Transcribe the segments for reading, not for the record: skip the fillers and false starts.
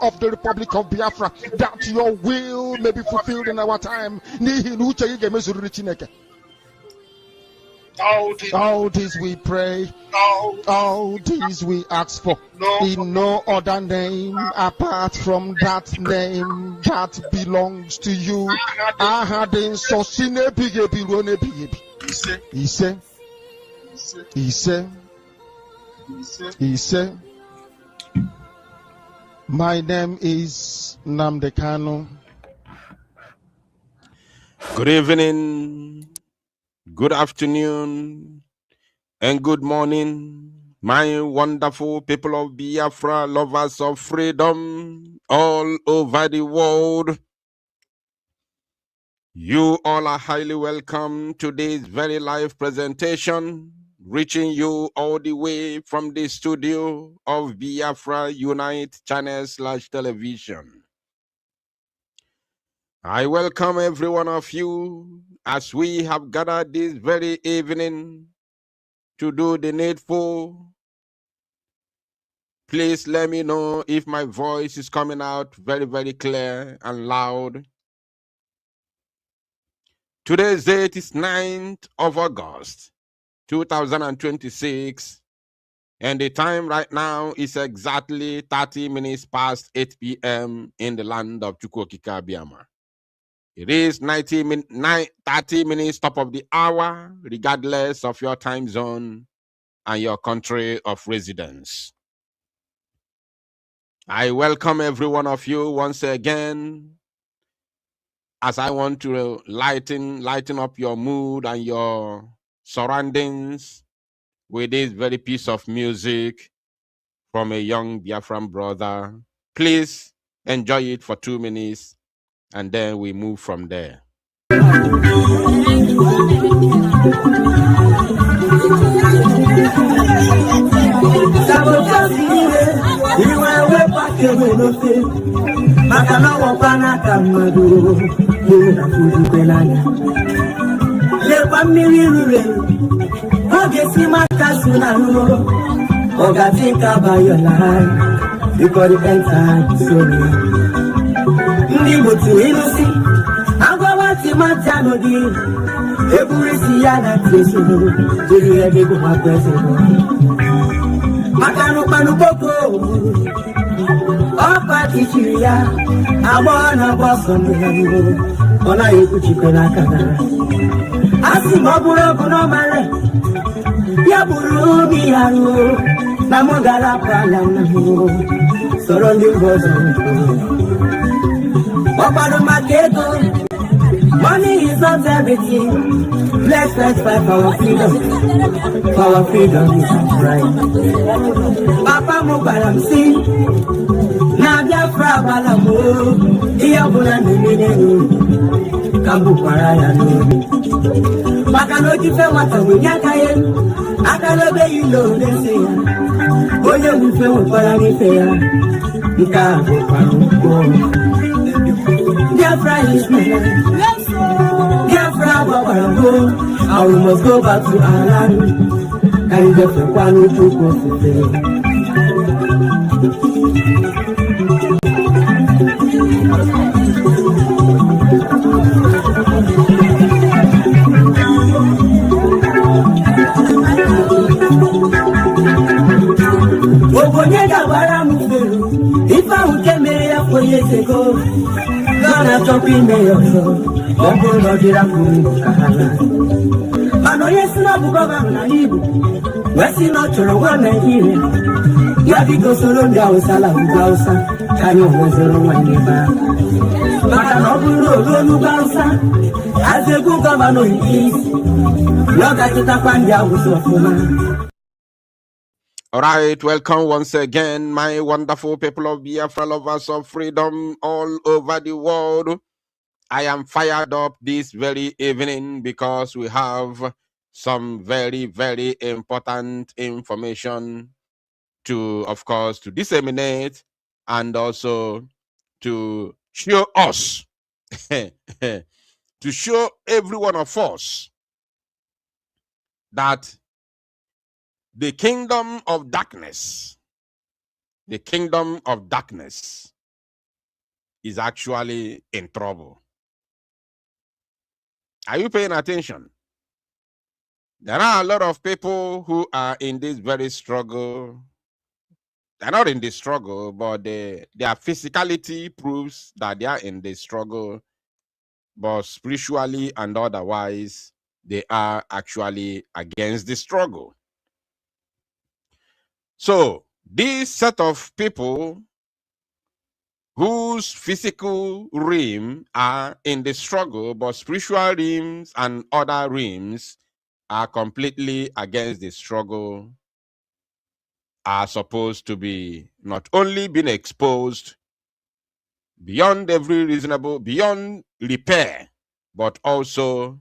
of the Republic of Biafra, that your will may be fulfilled in our time. All this we pray, all this we ask for, in no other name apart from that name that belongs to you. He said, my name is Namdekano. Good evening, good afternoon, and good morning, my wonderful people of Biafra, lovers of freedom all over the world. You all are highly welcome to this very live presentation, reaching you all the way from the studio of Biafra Unite channel/television. I welcome every one of you as we have gathered this very evening to do the needful. Please let me know if my voice is coming out very, very clear and loud. Today's date is 9th of August, 2026, and the time right now is exactly 30 minutes past 8 p.m. in the land of Chukwu Di Ya. It is 30 minutes top of the hour, regardless of your time zone and your country of residence. I welcome every one of you once again, as I want to lighten up your mood and your surroundings with this very piece of music from a young Biafran brother. Please enjoy it for 2 minutes, and then we move from there. Think about your life because the end time is so near. I'm going to Matano. Every Siana Tracy, do you ever go my president? Macano Panupoko, oh, Patricia, I want a boss on the radio. On a Yukuchikanaka. I see Mabura Bonomare, Yaburu, Miano. Namogara Palamo, surrounding was on Maketo. Money is not everything. Let's fight for our freedom. For our freedom is right. Papa Mobaram see. Nadia Frabalamo, Iabuna Nimino, Kambu Paraya. Makanoji Fewata with Yakayen. I can obey you, know, they say. Oh, you will feel what I fair. You can't go. Dear friend, dear friend, I must go back to our land. And get the one who took off if I would get married 4 years ago, gonna talk in the also, I'm going to get up with yes, not government, West in not your one Nigeria. You have to go so long, Gausa, can you was a one neighbor? But I'm not going to Gausa as a good governor in peace. Not at the Tapanja was of woman. All right, welcome once again, my wonderful people of Biafra, lovers of freedom all over the world. I am fired up this very evening because we have some very, very important information to, of course, to disseminate and also to show us, to show every one of us that the kingdom of darkness is actually in trouble. Are you paying attention? There are a lot of people who are in this very struggle. They're not in the struggle, but their physicality proves that they are in the struggle, but spiritually and otherwise, they are actually against the struggle. So, this set of people whose physical realm are in the struggle, but spiritual realms and other realms are completely against the struggle, are supposed to be not only being exposed beyond every reasonable, beyond repair, but also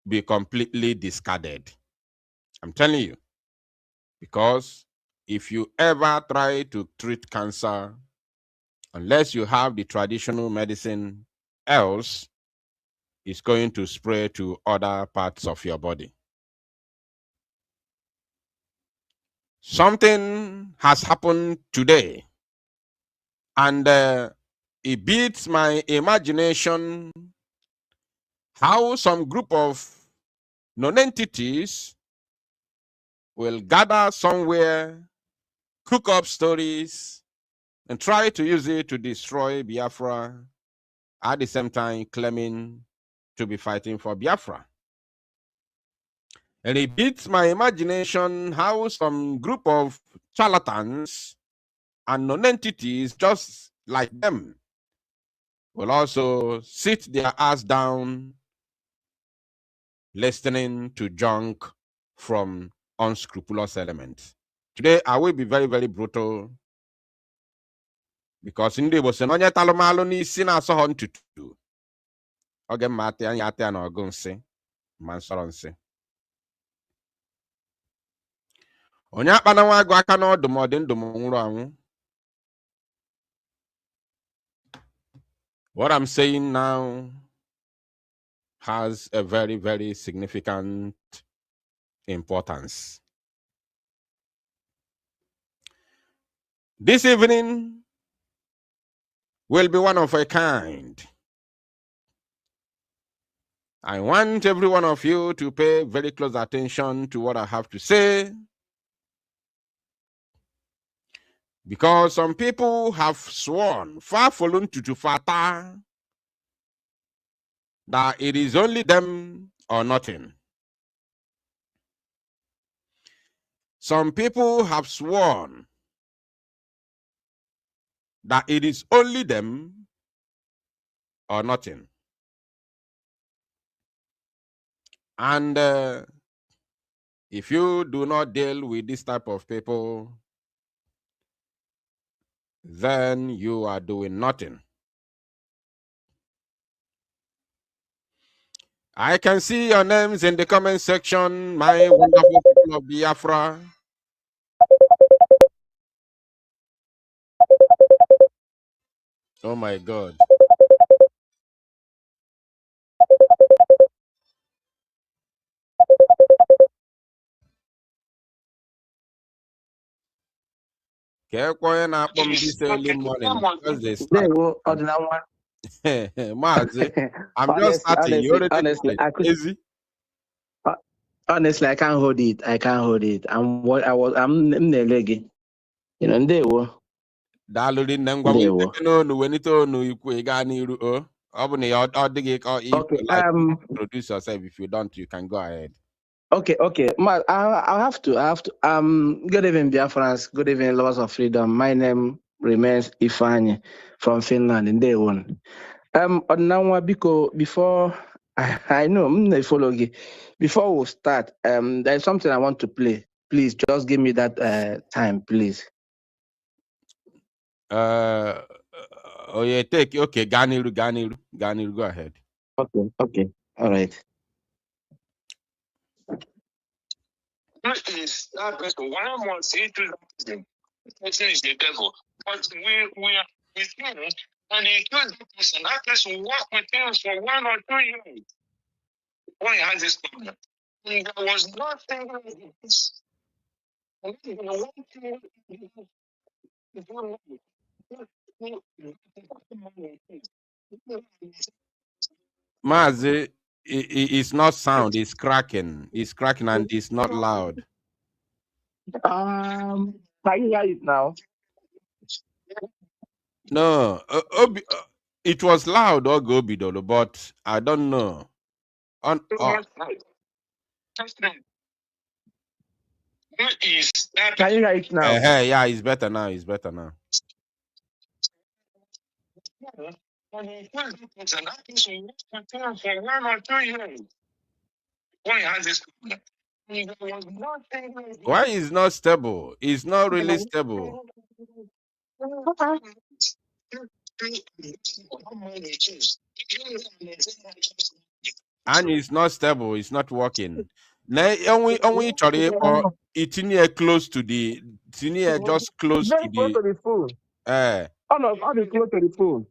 be completely discarded. I'm telling you, because if you ever try to treat cancer, unless you have the traditional medicine, else it's going to spread to other parts of your body. Something has happened today, and it beats my imagination how some group of non-entities will gather somewhere, cook up stories, and try to use it to destroy Biafra, at the same time claiming to be fighting for Biafra. And it beats my imagination how some group of charlatans and non-entities just like them will also sit their ass down listening to junk from unscrupulous elements. Today, I will be very, very brutal because in the was an onye talumalo ni sina so hon tutu. Oge mate an yate an ogunse. Man soronse. Onya panawa agwa aka no dumodin dumunro anwu. What I'm saying now has a very, very significant importance. This evening will be one of a kind. I want every one of you to pay very close attention to what I have to say, because some people have sworn, far fallen to fata, that it is only them or nothing. Some people have sworn that it is only them or nothing. And if you do not deal with this type of people, then you are doing nothing. I can see your names in the comment section, my wonderful people of Biafra. Oh my God. Early morning because they start. Mazi, I'm just starting. You already honestly, started. Easy. Honestly, I can't hold it. I'm Nelegi. You know, they were. Daluri nengwa no wenito no ikwe ga niru o. Obuni or dig or if Okay. you like introduce yourself. If you don't, you can go ahead. Okay. I have to. Good evening, dear friends. Good evening, lovers of freedom. My name remains Ifani from Finland in day one. Now, before I know, follow you. Before we start, there's something I want to play. Please, just give me that time, please. Oh yeah, take okay. Ganiru, go ahead. Okay, all right. Who is that person? Why must he do that person? That person is the devil. But we are with him, and he kills that person. That person walk with him for 1 or 2 years when he has this problem. And there was nothing like this. And then the one thing Mazi, it's not sound, it's cracking. It's cracking and it's not loud. Can you hear it now? No, it was loud or Gobidolo, but I don't know. On Can you hear it now? yeah, it's better now. It's better now. Why is not stable? It's not really stable. And it's not stable. It's not working. Now, only try or it's near close to the. It's near just close to Close to the phone. Oh no, I'll be close to the phone.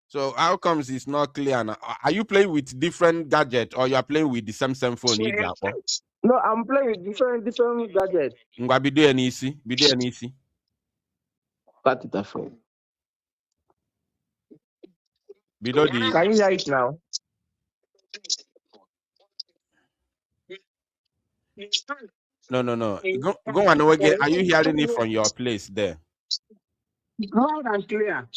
So how comes it's not clear now? Are you playing with different gadget or you are playing with the same phone? No, I'm playing with different gadgets. Bido NEC. Cut it off. Bido the. Can you hear it now? No. Go and again. Are you hearing it from your place there? Loud and clear.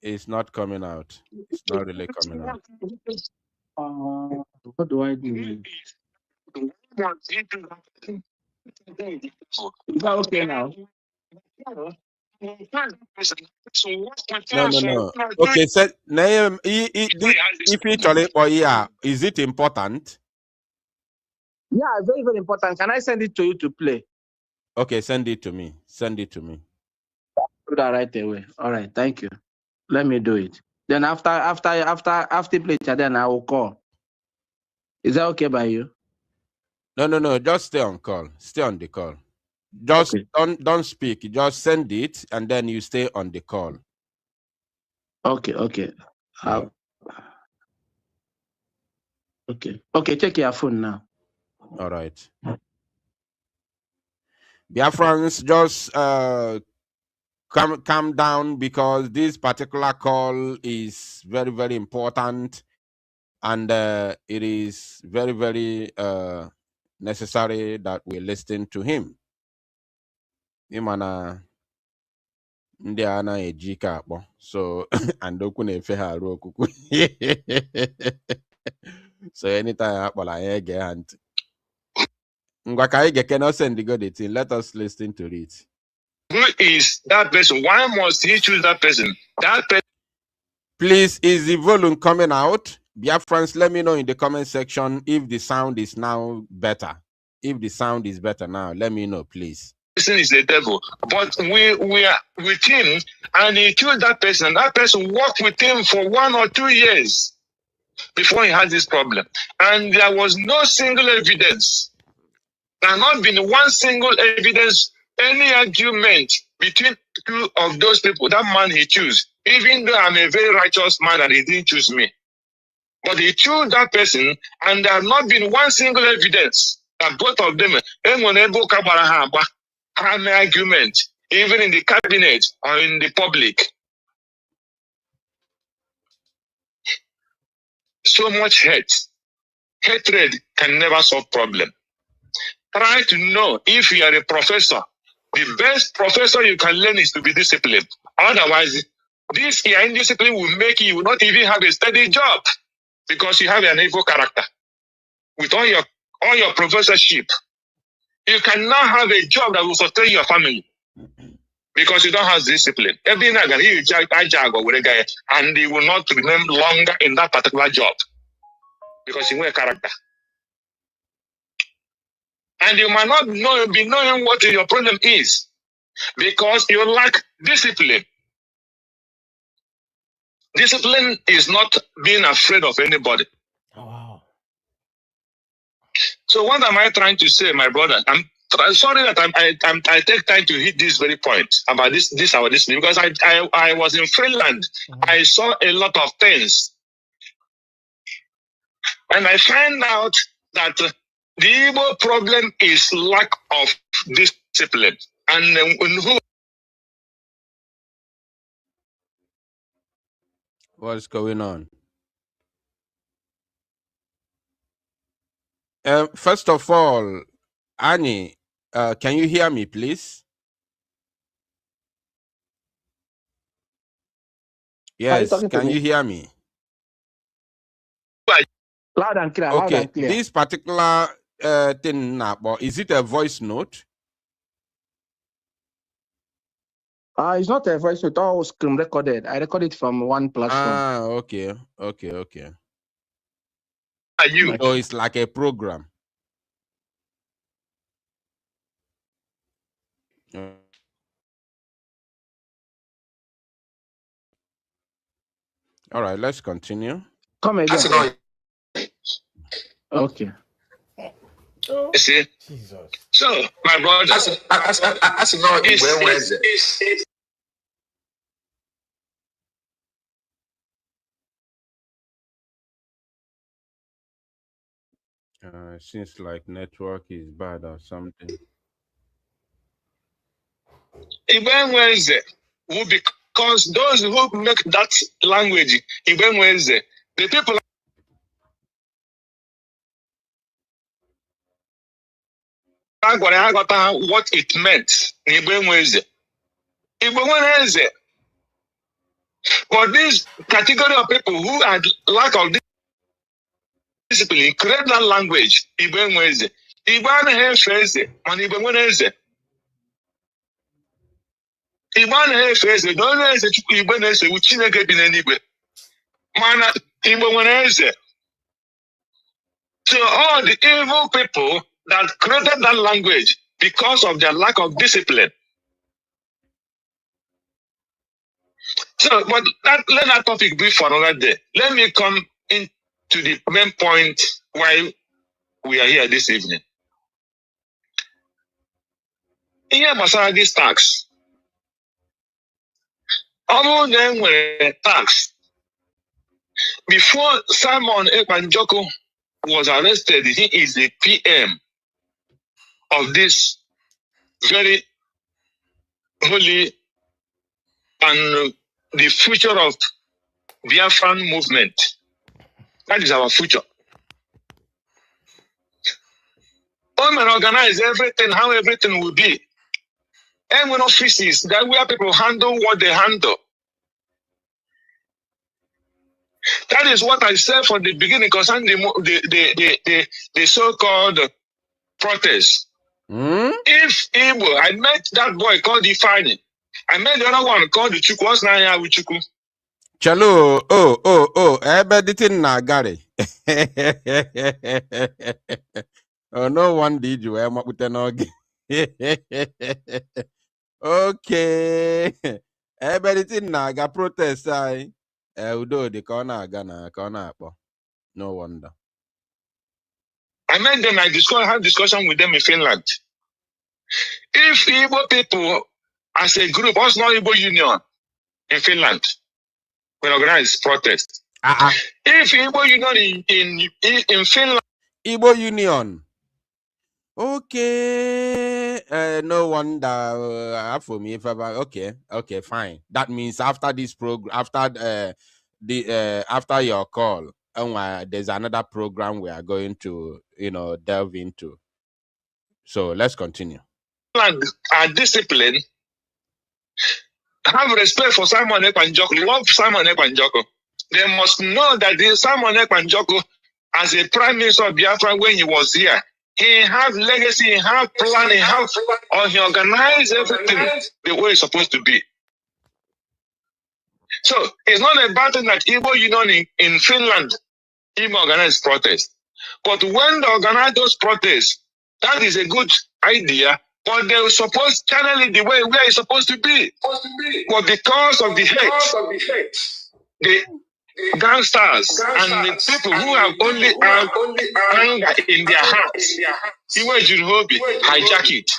It's not coming out. It's not really coming out. What do I do? Is that okay now? No. Okay, so name if it or yeah, is it important? Yeah, very, very important. Can I send it to you to play? Okay, send it to me. Do that right away. All right, thank you. Let me do it. Then after play, then I will call. Is that okay by you? No. Just stay on call. Stay on the call. Just okay. Don't speak. Just send it and then you stay on the call. Okay. Okay, check your phone now. All right. Biafrans, just calm down because this particular call is very, very important and it is very, very necessary that we listen to him. Imana ndị a na-eji ike akpọ so and okwu na-efe ha arụ okuku so anytime akpọrọ anyị ege ha ntị ngwa ka anyị ga-eke na send go the thing. Let us listen to it. Who is that person? Why must he choose that person? Please, is the volume coming out? Biafrans, let me know in the comment section if the sound is now better. If the sound is better now, let me know, please. Person is the devil, but we are with him, and he killed that person. That person worked with him for 1 or 2 years before he had this problem, and there was no single evidence. There has not been one single evidence, any argument between two of those people. That man he chose, even though I'm a very righteous man and he didn't choose me, but he chose that person, and there has not been one single evidence that both of them have an argument, even in the cabinet or in the public. So much hatred can never solve problem. Try to know if you are a professor. The best professor you can learn is to be disciplined. Otherwise, this indiscipline will make you not even have a steady job because you have an evil character. With all your professorship, you cannot have a job that will sustain your family because you don't have discipline. Every night you and you will not remain longer in that particular job because you have a character. And you might not be knowing what your problem is because you lack discipline. Discipline is not being afraid of anybody. Oh, wow. So what am I trying to say, my brother? I'm sorry that I take time to hit this very point about this because I was in Finland. I saw a lot of things, and I find out that the Igbo problem is lack of discipline, and who What's going on? First of all, Annie, can you hear me, please? Yes, can you hear me? Loud and clear. Okay, Loud and clear. this particular thing now, is it a voice note? It's not a voice note, all screen recorded. I recorded from one platform. Ah, okay. Oh, it's like a program. All right, let's continue. Come again. Okay. You see? Jesus. So, my brother, Seems like network is bad or something. even Wednesday, because those who make that language, even Wednesday, the people are going to what it meant. Even Wednesday. Even Wednesday. For this category of people who had lack of discipline, create that language, even Wednesday. Even Wednesday, and even Wednesday. Even Wednesday, don't Wednesday, even Wednesday, which is not in any way. Man, even Wednesday. So all the evil people that created that language because of their lack of discipline. So, but let that topic be for another day. Let me come into the main point why we are here this evening. Here, Masara, this tax. Other than when tax, before Simon Ekpanjoko was arrested, he is the PM of this very holy and the future of Biafran movement. That is our future. Women organize everything, how everything will be. And when offices, that where people handle what they handle. That is what I said from the beginning concerning the so-called protest. If Igbo, I met that boy called Ifani. I met the other one called the Chukwu. What's now with Chukwu? Chalo, everything na Gary. Oh, no one did you ever with an organ. Okay. Everything na ga protest I. Udo the corner gana corner. No wonder. I met them, I had discussion with them in Finland. If Igbo people as a group, what's not Igbo Union in Finland, will organize protest. If Igbo Union in Finland, Igbo Union. Okay. No wonder. For me, if ever. Okay, fine. That means after this program, after after your call, there's another program we are going to, delve into. So let's continue. Finland are disciplined. Have respect for Simon Ekpanjoko. Love Simon Ekpanjoko. They must know that Simon Ekpanjoko, as a prime minister of Biafra when he was here, he had legacy, he had plan, he organized everything the way it's supposed to be. So it's not a bad thing that Igbo Union in Finland even organized protests. But when they organize those protests, that is a good idea, but they were supposed to channel it the way where it's supposed to be. But because of the hate, the gangsters and the people who have only anger in their hearts, hijack it.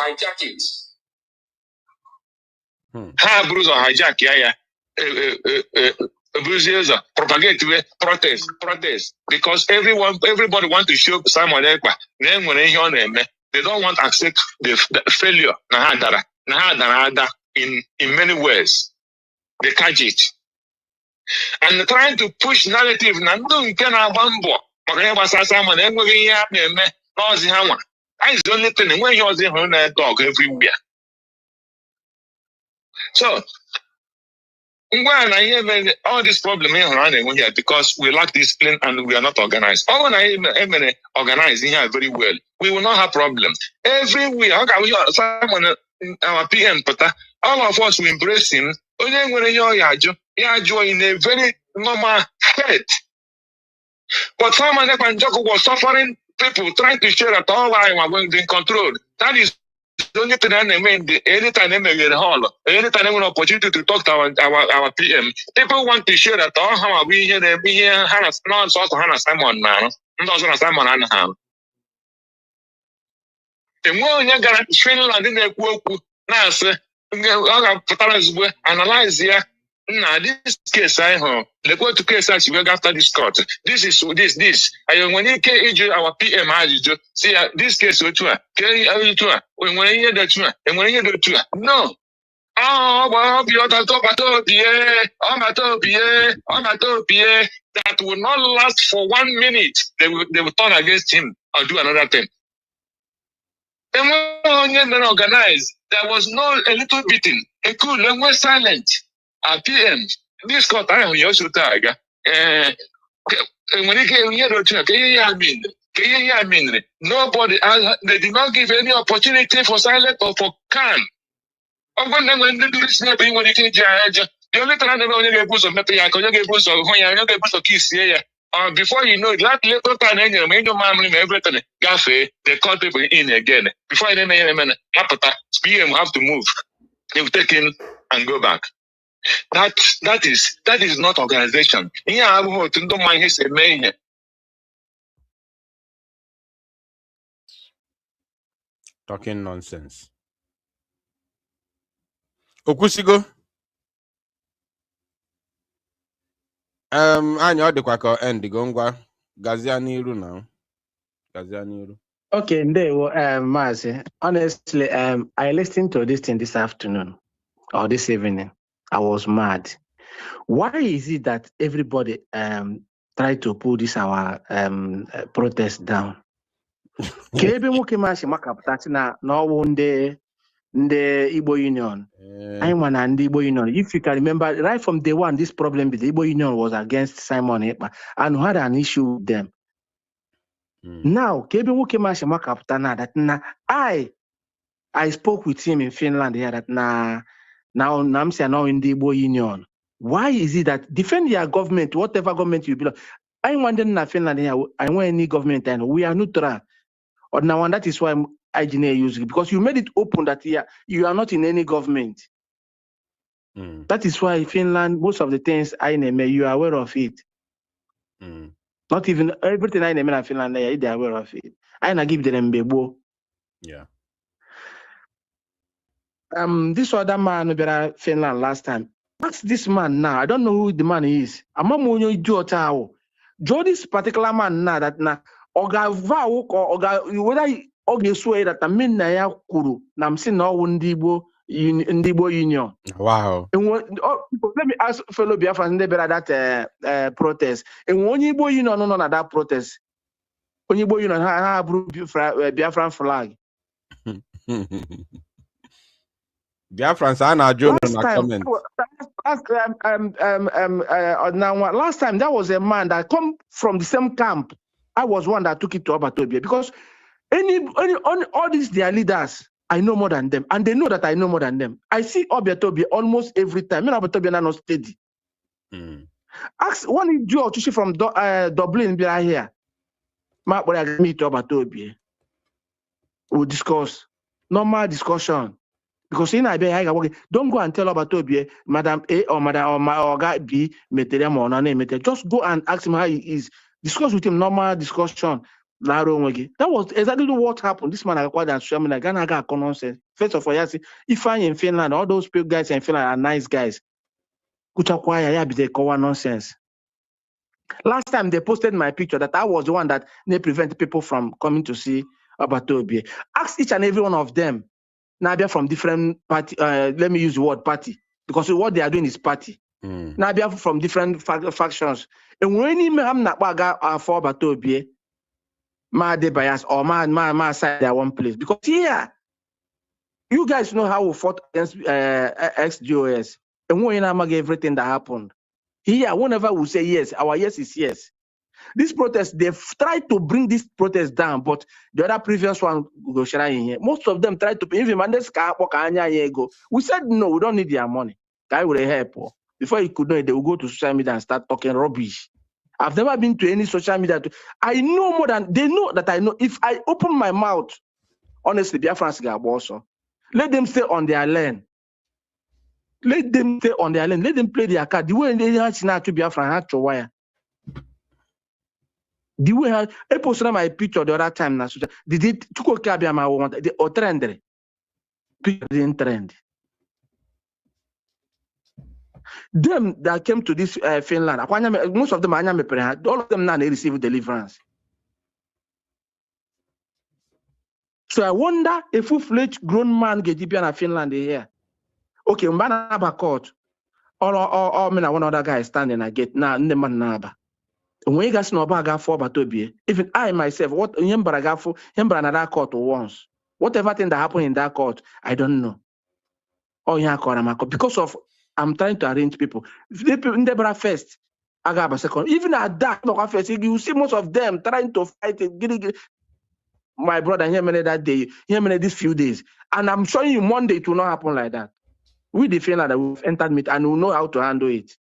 Bruce hijack, propagate protest, because everybody wants to show Simon Ekpa. Then when they don't want to accept the failure. In many ways, they catch it. and trying to push narrative na ndụ nke na-agba mbọ maka ihe gbasara Simon enweghị ihe a na-eme n'ọzi ha nwa. Anyị the only thing enweghị ọzi hụrụ na-eto ọgụ everywhere. So all this problem here because we lack discipline and we are not organized. All when organize here very well, we will not have problem. Everywhere, someone our PM, all of us will embrace him. In a very normal state. But someone was suffering people trying to show that all I was being controlled. That is the only thing anytime they make a hall, anytime they have an opportunity to talk to our PM, people want to share that all how we here, they be here, Hannah, not so Hannah Simon now, not Simon and Ham. The more you got Finland in the Kuku, now, sir, analyze here. Now, this case, the go to case as we after this court. This is this. And when you can our PM see this case or two, when you hear that one, and when you hear the two, no. Oh, well, that will not last for 1 minute. They will turn against him or do another thing. And when organized, there was no a little beating. A cool, and we're silent. PM, this court I am also tag. When he came here, nobody, they did not give any opportunity for silent or for calm. When they do this, when you can judge, the only time they get boost of Mepia, you get boost of Hoya, you get boost of Kiss here. Before you know it, that little time, everything, Gaffey, they call people in again. Before they may PM have to move. They will take in and go back. That is not organization. Yeah, I don't mind his man. Talking nonsense. Okusigo. Anyị ọ dịkwa ka end go ngwa gazia n'iru now. Gazia n'iru. Okay, ndewo Mazi. Honestly, I listened to this thing this afternoon or this evening. I was mad. Why is it that everybody try to pull this our protest down? Kebe nwoke mashi makapụta na n'ọwụ ndị Igbo Union. I want and Igbo Union. If you can remember, right from day one, this problem with the Igbo Union was against Simon Ekpa and had an issue with them. Now, Kebe nwoke mashi makapụta na that na I spoke with him in Finland here that now I'm saying now in the Igbo Union. Why is it that defend your government, whatever government you belong? I want in Finland here. I want any government and we are neutral. Or now, and that is why I use it because you made it open that you are not in any government. That is why Finland, most of the things I name, you are aware of it. Not even everything I name in Finland, they are aware of it. I na give them bebo. Yeah. This other man in Finland last time. Ask this man now. I don't know who the man is. Joe this particular man now that na oga vow or whether oga swear that I mean na ya kuru na I'm saying no Igbo Union. Wow. And let me ask fellow Biafran that protest. And when Igbo Union no that protest. When Igbo Union have Biafran flag. Biafrans are not joining in comment. Last time that was a man that come from the same camp. I was one that took it to Obatobia because all these their leaders, I know more than them, and they know that I know more than them. I see Obatobia almost every time. Me Obatobia na not steady. Ask one Joe to from Dublin be right here. Mark what I meet Obatobia. We'll discuss normal discussion. Because in Iberia, don't go and tell about Toby, Madam A or Madam or guy B, Meteriam or name. Just go and ask him how he is. Discuss with him, normal discussion. That was exactly what happened. This man acquired and swam like Ganaga nonsense. First of all, if I in Finland, all those people guys in Finland are nice guys. Nonsense. Last time they posted my picture that I was the one that they prevent people from coming to see about Toby. Ask each and every one of them. Now they're from different party. Let me use the word party because what they are doing is party. Now be from different factions. And when you have not baga for Batobie, ma de bias or ma side at one place. Because here, you guys know how we fought against XGOS. And when you make everything that happened. Here, whenever we say yes, our yes is yes. This protest, they've tried to bring this protest down, but the other previous one go share in here. Most of them tried to even we said no, we don't need their money. Guy will help. Before he could know it, they will go to social media and start talking rubbish. I've never been to any social media. I know more than they know that I know. If I open my mouth, honestly, Biafrans are also. Let them stay on their lane. Let them stay on their lane. Let them play their card. The way they have to Biafran had to wire. The way I posted my picture the other time, did it Chukwu Di Ya want the trend? Picture didn't trend. Them that came to this Finland, most of them are all of them now they receive deliverance. So I wonder if full-fledged grown man get deep in Finland here. Okay, Mbana court. Or one other guy standing I get now the man naba. When you guys know about for Batobie, even I myself, what another court once. Whatever thing that happened in that court, I don't know. Oh yeah, because of I'm trying to arrange people. If they people first, I got a second. Even at that first, you see most of them trying to fight it. My brother, hear me that day, hear me these few days. And I'm showing you Monday it will not happen like that. We the Finland that we've entered meet and we know how to handle it.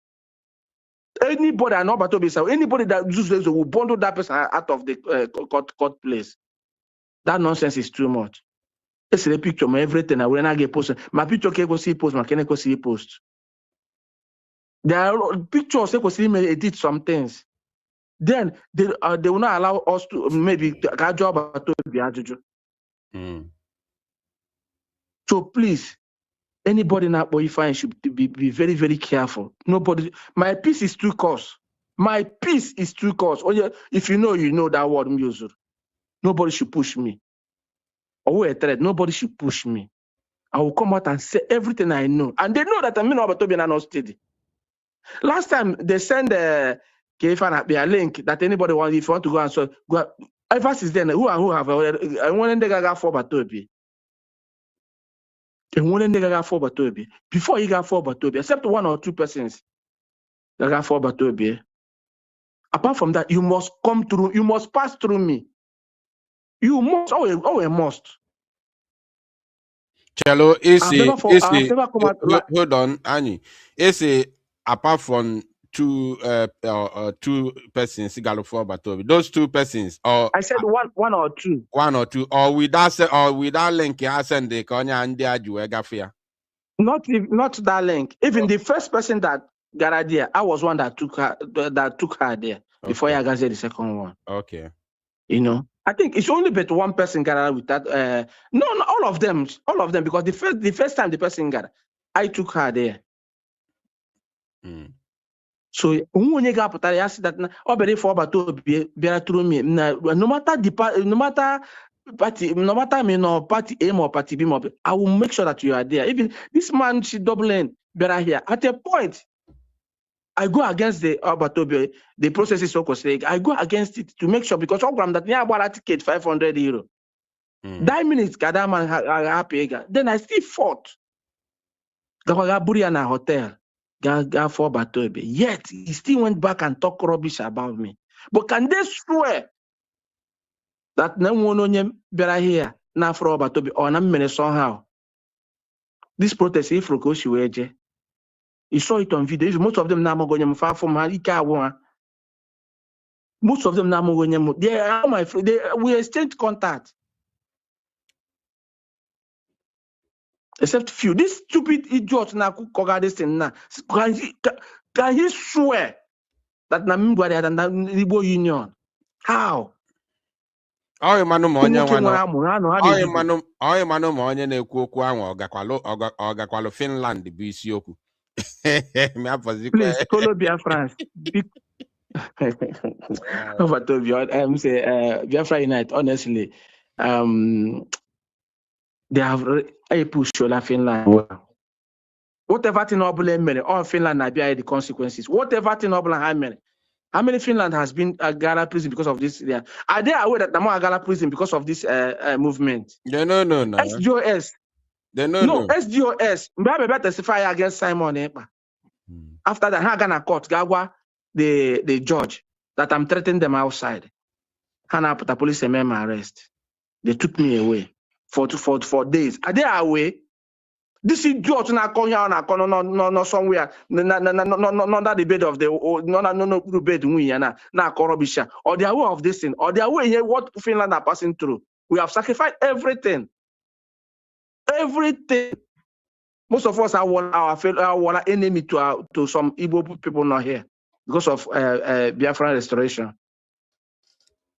Anybody I know about anybody that uses will bundle that person out of the court place. That nonsense is too much. It's a picture, my everything. I will not get posted. My picture can go see post, my can go see post. There are pictures they go see me edit some things. Then they will not allow us to maybe get job to be ajuju. So please, anybody now boy fine should be very, very careful. Nobody. My peace is too cost. My peace is too cost. Oh yeah, if you know that word music. Nobody should push me. Or a threat. Nobody should push me. I will come out and say everything I know. And they know that I'm not not steady. Last time they send a link that anybody wants, if you want to go and so go. Ever since then, who have I want to get for Batobi. And when they got for Batobi, before you got for Batobi, except one or two persons that got for Batobi. Apart from that, you must come through, you must pass through me. You must, a must. Chelo, hold on, Annie. Apart from two persons, those two persons, or I said one or two. One or two, or without link, I send the Konya and the Ajuegafia. Not that link. Even the first person that got idea, I was one that took her there before I got the second one. Okay. You know, I think it's only but one person got out with that. No, all of them, because the first time the person got, I took her there. So when you got I see that already for about to be through me. No matter party, no matter me no party A or party B, I will make sure that you are there. Even this man, she doubling better here. At a point, I go against the the process is so costly. I go against it to make sure because program that near about a ticket 500 euro. 9 minutes, that man happy. Then I still fought. Gaburiana hotel. For Batobe. Yet he still went back and talked rubbish about me. But can they swear that no one better here now for Batobe or not somehow? This protest, if Rokoshi you saw it on video. Most of them now going far from Ika. Most of them now going. They are my friend. We exchange contact. Except few. This stupid idiot now could cover this thing now. Can he swear that Namibia and the Igbo Union? How? Oh, manu monya na-ekwu okwu ahụ ọ gakwalo Finland bụ isiokwu. Please, Colombia, France. Over to Biafra Unite, honestly, they have a push on Finland. Whatever thing obule mere, all Finland na bear the consequences. Whatever thing obule ha mere. How many Finland has been Gala prison because of this? Yeah. Are they aware that Namo Gala prison because of this movement? They no. SDOS. They no. SDOS. Mbe testify against Simon Ekpa. After that, ha gana court, gawa the judge that I'm threatening them outside. Hana put a police arrest. They took me away for days. Are they away? This is judge na come here no somewhere not the bed of the no bed na corruption or they are aware of this thing or they are aware here what Finland are passing through. We have sacrificed everything. Most of us are our enemy to some Igbo people not here because of Biafran restoration.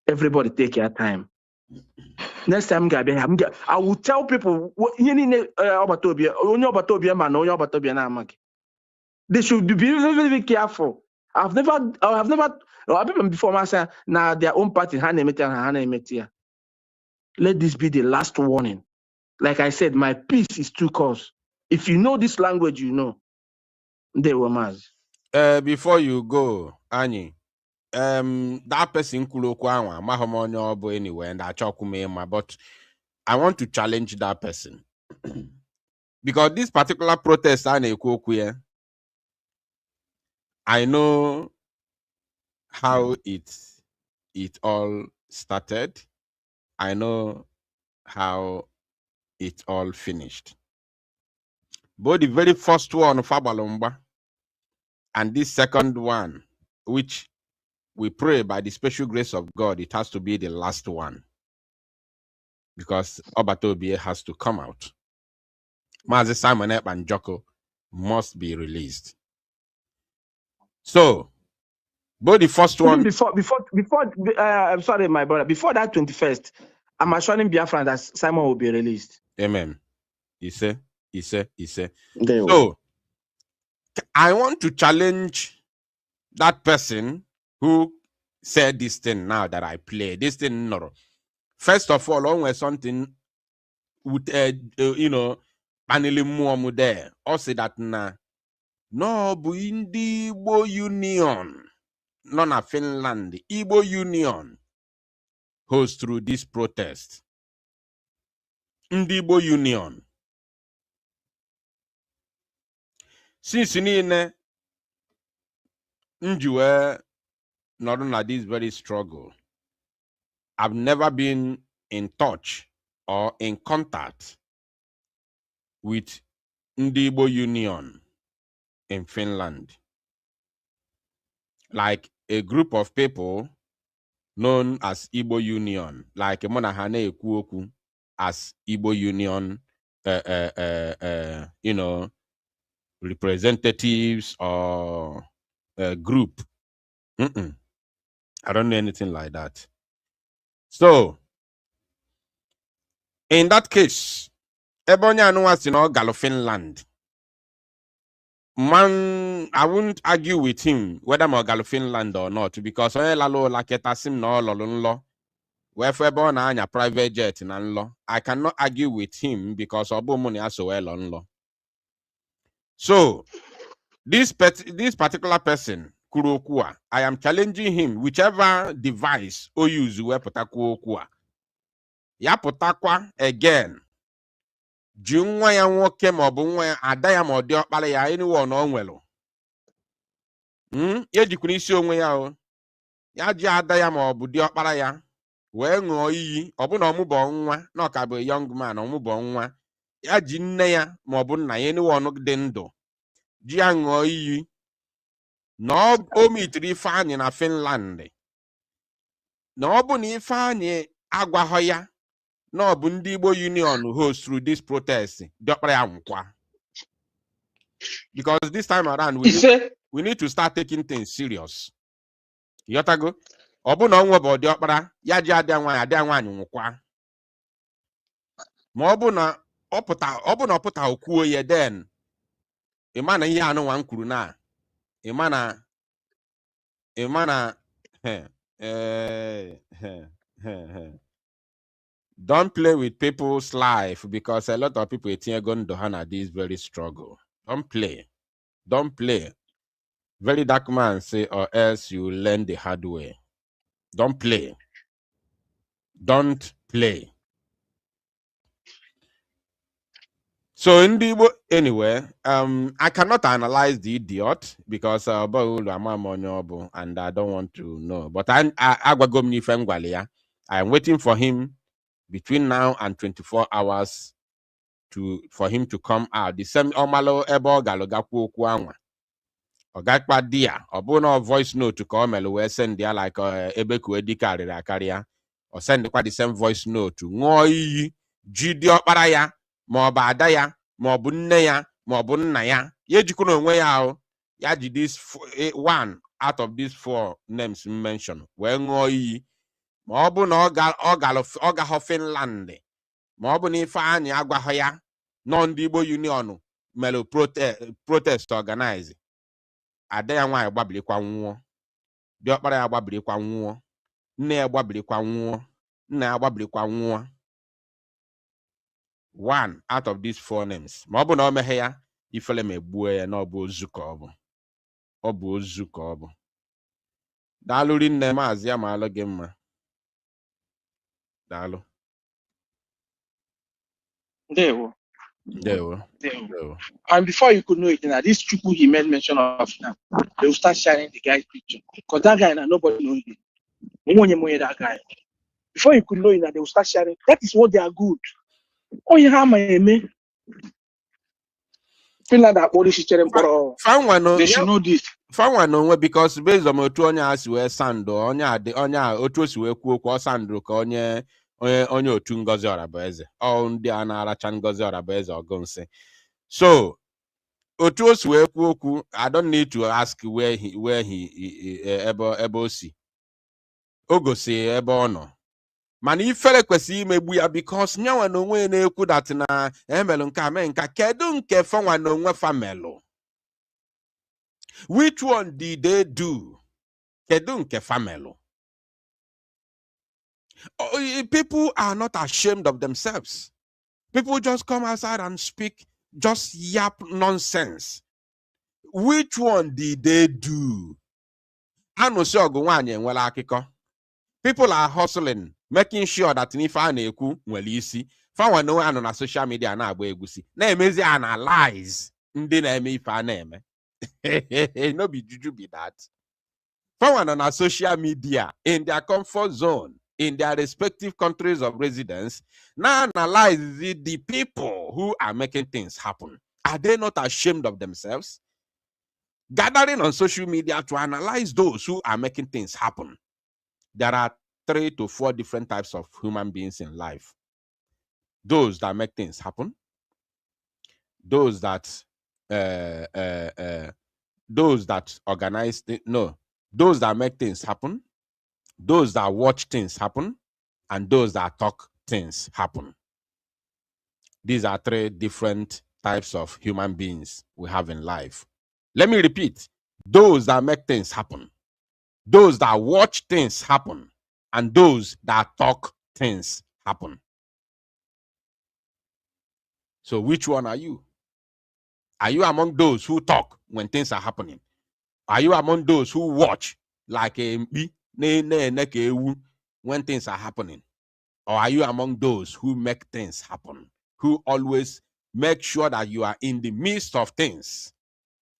Everybody take your time. Next time, I will tell people they should be very, very careful. I've never before myself now their own party. Let this be the last warning. Like I said, my peace is too close. If you know this language, you know. They were mad. Before you go, Annie, that person anyway, and I talk but I want to challenge that person. Because this particular protest, I know how it all started. I know how it all finished. But the very first one, Fabalomba, and this second one, which we pray by the special grace of God, it has to be the last one. Because Obatobie has to come out. Mazi Simon Ep and Joko must be released. So, but the first one... I'm sorry, my brother. Before that 21st, I'm assuring Biafran that Simon will be released. Amen. He said. So, I want to challenge that person who said this thing now that I play. This thing, no. First of all, always something with, paneling more there. Or say that na no, bu indi Igbo Union, no na Finland, Igbo Union goes through this protest. Ndi Igbo Union. Since in Njue, not only this very struggle, I've never been in touch or in contact with Ndi Igbo Union in Finland. Like a group of people known as Igbo Union, like Monahane Ekuoku as Igbo Union, representatives or a group. I don't know anything like that. So, in that case, Ebonya Anuwas in all Gallo Finland. Man, I wouldn't argue with him whether I'm Gallo Finland or not, because wherefore private jet in law. I cannot argue with him because Obomoni has so well on law. So, this particular person, Kurokua, I am challenging him, whichever device or use Wepotakua. Yapotakwa again. Jungwa ya nwoke maọbụ nwa ya ada ya ma ọ dị ọkpara ya anyone ọ nwelu. Ya jikwuru isi onwe ya o. Ya ji ada ya ma ọ bụ dị ọkpara ya wee ṅụọ iyi ọ bụ na ọmụbọ nwa na ọka bụ young man ọmụbọ nwa ya ji nne ya ma ọ bụ nna ya anyone dị ndụ ji ya ṅụọ iyi na o mitiri Ifeanyị na Finland na ọ bụ na Ifeanyị agwaghọ ya no, Bundi Igbo Union host through this protest. Because this time around, we need to start taking things serious. Yotago? Obuno nwebo di okpara, ya ji ade anwanyi nwukwa. Ma obuna oputa okuo ye then. Imana ihe anu wan kwuru na. Imana don't play with people's life because a lot of people are going to have this very struggle. Don't play. Don't play. Very dark man say, or else you learn the hard way. Don't play. Don't play. So in the anyway, I cannot analyze the idiot because and I don't want to know. But I am waiting for him between now and 24 hours for him to come out. The same omalo ebo galogakwu okwu anwa. Ogakpa dia, obuno voice note ka o melu we send ya like ebe ku edika arịrị akarịa. O send the same voice note. Ṅụọ iyi jidi ọkpara ya ma ọ bụ ada ya ma ọ bụ nne ya ma ọ bụ nna ya. Ya ejikwa onwe ya ahụ. Ya ji this one out of these 4 names mentioned. Wee ṅụọ iyi. Ma ọ bụ na ọ gahọ Finland. Ma ọ bụ na ife anyị agwahọ ya nọ ndị Igbo Union melu protest organize. Ada ya nwaanyị gbabilikwa nwụọ. Diọkpara ya gbabilikwa nwụọ. Nne ya gbabilikwa nwụọ. Nna ya gbabilikwa nwụọ. 1 out of these 4 names. Ma ọ bụ na o meghe ya, ifele ma egbuo ya na ọ bụ ozu ka ọ bụ. Ọ bụ ozu ka ọ bụ. Daalụ rinne maazị ya ma alụ gị mma. Daalụ. Ndewo. Ndewo. And before you could know it, now this Chukwu he made mention of now, they will start sharing the guy's picture. Because that guy now nobody knows him. That guy. Before you could know it, now they will start sharing. That is what they are good. Oh, you have my man. Feel like that all this is sharing for they should know this. Fanwa because based on otu onye asi we sando onye otu osi we kwuo kwa sando ka onye otu Ngozi Orabaeze ọ ndị a na-aracha Ngozi Orabaeze ogonse. So otu osi we kwuo okwu, I don't need to ask where he ebe o si. O gosi ebe ọ nọ. Mana ifere kwesịrị imegbu ya because nyanwa na onwe na-ekwu that na emelu nke ame nka kedu nke fanwa na onwe famelu. Which one did they do? Kedu nke famelu. People are not ashamed of themselves. People just come outside and speak, just yap nonsense. Which one did they do? Anusi ogu nwanyị enwela akụkọ. People are hustling, making sure that if a na-ekwu nwere isi, fanwa no anọ na social media na-agba egusi. Na-emezi analyze ndị na-eme ife a na-eme. No be juju be that. Fanwa nọ na social media in their comfort zone, in their respective countries of residence, now analyze the people who are making things happen. Are they not ashamed of themselves? Gathering on social media to analyze those who are making things happen. There are 3 to 4 different types of human beings in life. Those that make things happen. Those that organize those that make things happen. Those that watch things happen, and those that talk things happen. These are 3 different types of human beings we have in life. Let me repeat. Those that make things happen, those that watch things happen, and those that talk things happen. So which one are you? Are you among those who talk when things are happening? Are you among those who watch like a when things are happening? Or are you among those who make things happen, who always make sure that you are in the midst of things,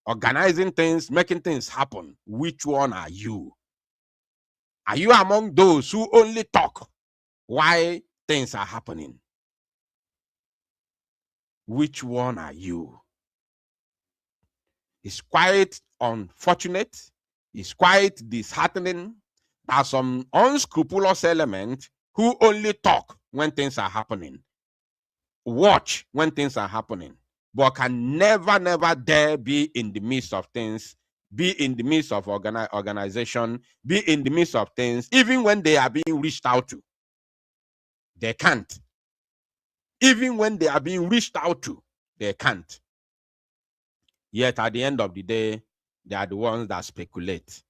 organizing things, making things happen? Which one are you? Are you among those who only talk while things are happening? Which one are you? It's quite unfortunate. It's quite disheartening. There are some unscrupulous elements who only talk when things are happening, watch when things are happening, but can never dare be in the midst of things, be in the midst of organization, be in the midst of things, even when they are being reached out to. They can't. Even when they are being reached out to, they can't. Yet at the end of the day, they are the ones that speculate.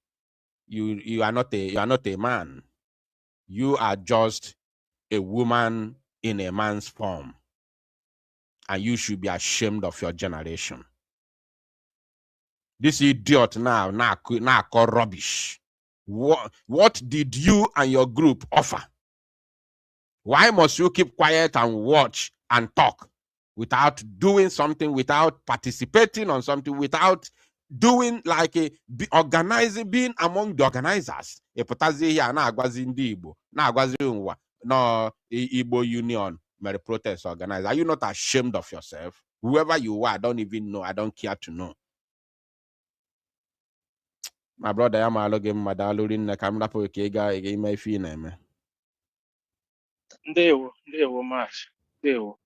You are not a man. You are just a woman in a man's form. And you should be ashamed of your generation. This idiot now call rubbish. What did you and your group offer? Why must you keep quiet and watch and talk without doing something, without participating on something, without doing like organizing, being among the organizers? Epụtazie here na-agwazi ndị Igbo, na-agwazi ụwa, no Igbo Union mere protest organized. Are you not ashamed of yourself? Whoever you are, I don't even know. I don't care to know. My brother, I'm aloging Madaluri na camera for Kega again, my fee name. Ndewo, March. Ndewo.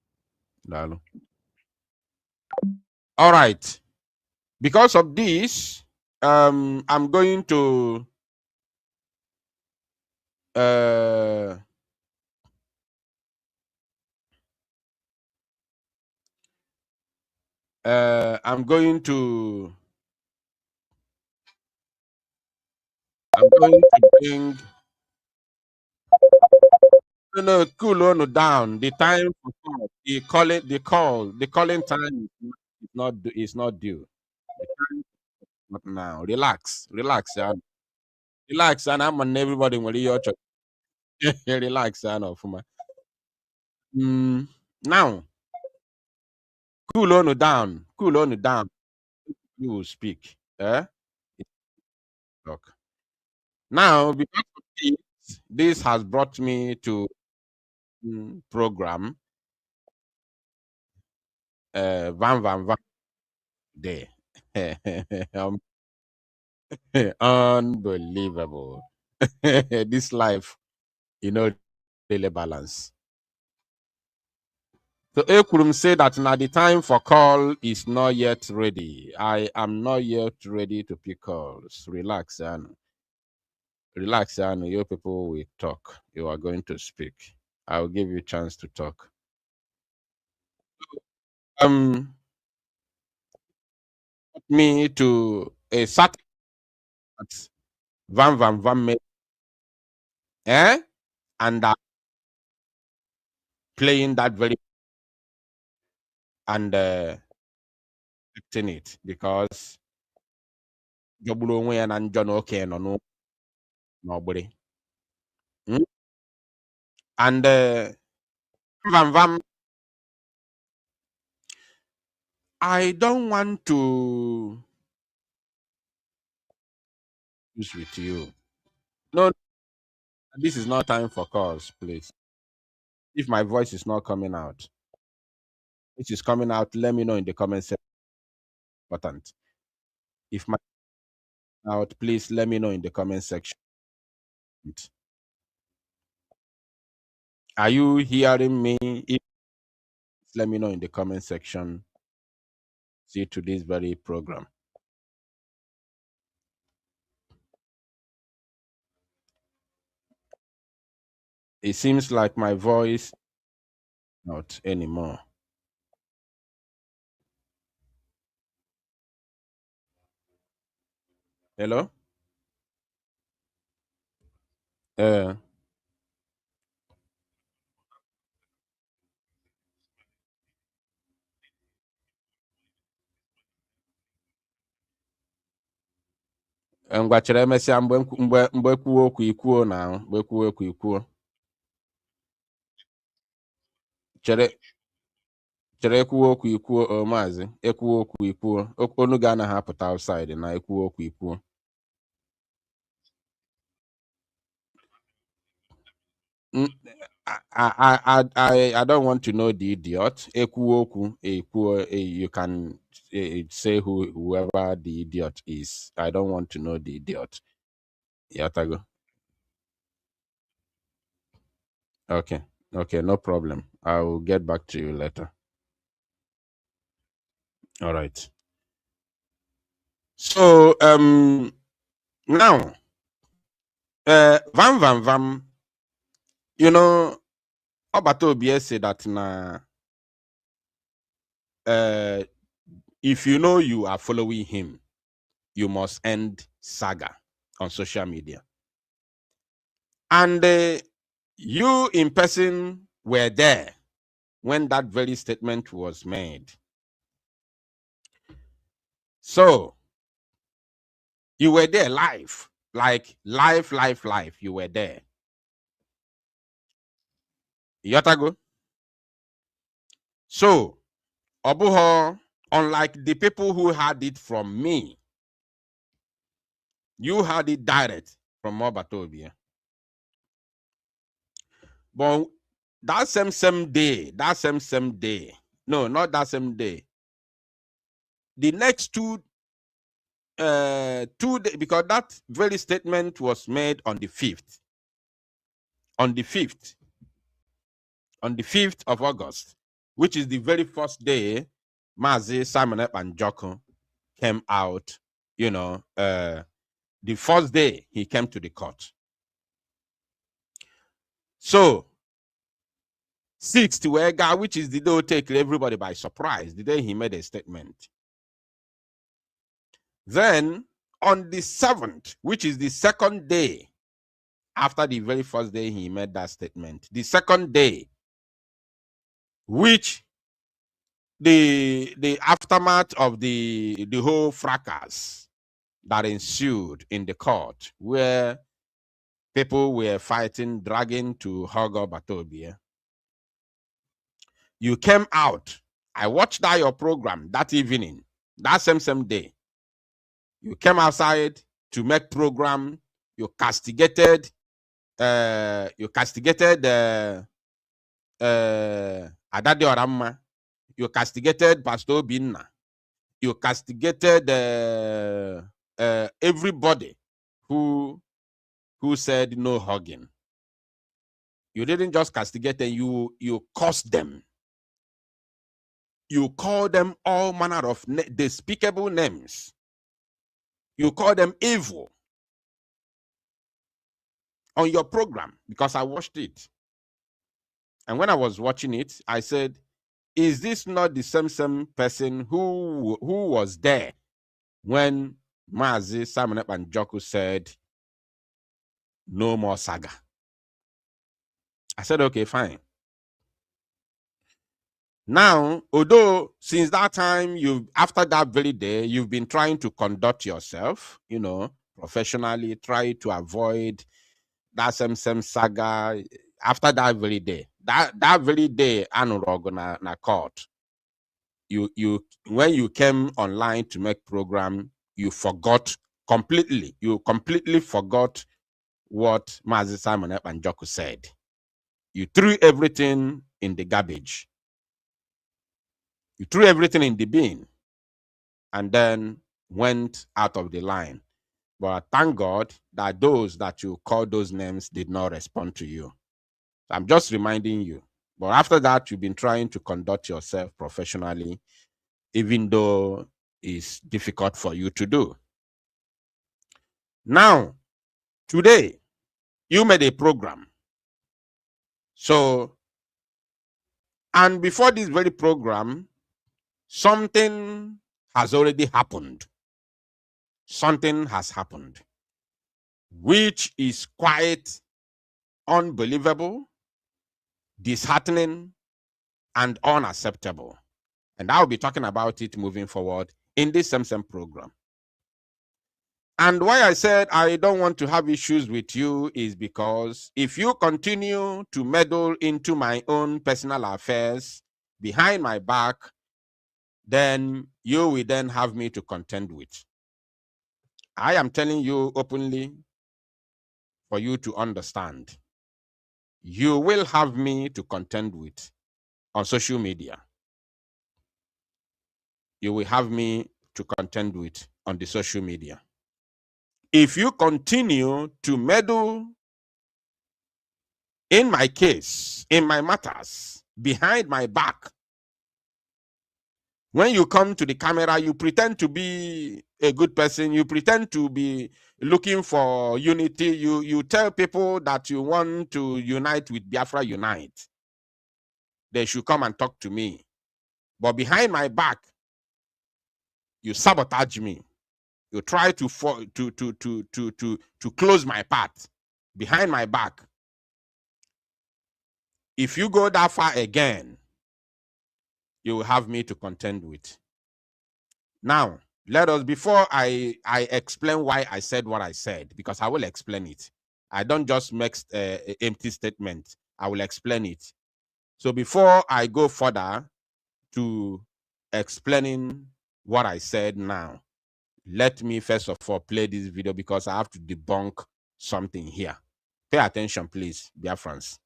All right. Because of this, I'm going to bring cool on down. The time for call, the calling time is not due. The time is not now. Relax, and I'm on everybody when you're relax, and off my now. Cool on down. You will speak. Talk. Now, because of this has brought me to program Van Day. Unbelievable. This life, really balance. So Ekurum say that now the time for call is not yet ready. I am not yet ready to pick calls. Relax, and you people will talk. You are going to speak. I will give you a chance to talk. Me to a sat Van and playing that very and acting it because Jobulo onwe ya na njọ na oke nọ n'ogbere. And Van I don't want to use with you. No, this is not time for calls, please. If my voice is not coming out, which is coming out, let me know in the comment section. Important. If my out, please let me know in the comment section. Are you hearing me? If, let me know in the comment section. See to this very program. It seems like my voice not anymore. Hello? Ngwa chere emesịa mgbe kwuo okwu ikwuo na mgbe kwuo okwu ikwuo chere kwuo okwu ikwuo maazị ekwuo okwu ikwuo onu ga anaghị apụta outside na ekwuo okwu ikwuo I don't want to know the idiot. Ekwuo okwu ekwuo you can say whoever the idiot is. I don't want to know the idiot. Yatago. Okay, no problem. I will get back to you later. All right. So now Vam, you know, Obatobie said that if you know you are following him, you must end saga on social media. And you in person were there when that very statement was made. So You were there live. Like live. You were there. Yotago. So, Obuho, unlike the people who had it from me, you had it direct from Obatobia. But that same day, no, not that same day. The next 2 days, because that very statement was made on the 5th. On the 5th of August, which is the very first day Mazi Simon and Joko came out, the first day he came to the court. So 6th Wega, which is the day take everybody by surprise, the day he made a statement. Then on the 7th, which is the second day after the very first day he made that statement, the second day, which the aftermath of the whole fracas that ensued in the court, where people were fighting, dragging to Hogo Batobia. You came out. I watched that your program that evening, that same day. You came outside to make program. You castigated Adade Oramma. You castigated Pastor Binna. You castigated everybody who said no hugging. You didn't just castigate them, you cursed them. You called them all manner of despicable names. You called them evil on your program, because I watched it. And when I was watching it, I said, is this not the same person who was there when Mazi Simon and Joko said, no more saga? I said, okay, fine. Now, although since that time, after that very day, you've been trying to conduct yourself, professionally, try to avoid that same saga. After that very day, that very day, na court. When you came online to make program, you forgot completely. You completely forgot what Mazi Simon and Joko said. You threw everything in the garbage. You threw everything in the bin and then went out of the line. But thank God that those that you called those names did not respond to you. I'm just reminding you. But after that, you've been trying to conduct yourself professionally, even though it's difficult for you to do. Now, today, you made a program. So, and before this very program, something has already happened. Something has happened, which is quite unbelievable, disheartening, and unacceptable. And I'll be talking about it moving forward in this same program. And why I said I don't want to have issues with you is because if you continue to meddle into my own personal affairs behind my back, then you will then have me to contend with. I am telling you openly for you to understand. You will have me to contend with on social media. You will have me to contend with on the social media. If you continue to meddle in my case, in my matters, behind my back, when you come to the camera, you pretend to be a good person, you pretend to be looking for unity, you tell people that you want to unite with Biafra Unite. They should come and talk to me. But behind my back, you sabotage me. You try to close my path behind my back. If you go that far again, you will have me to contend with. Now, let us, before I explain why I said what I said, because I will explain it. I don't just make empty statement. I will explain it. So before I go further to explaining what I said now, let me first of all play this video because I have to debunk something here. Pay attention, please, dear friends.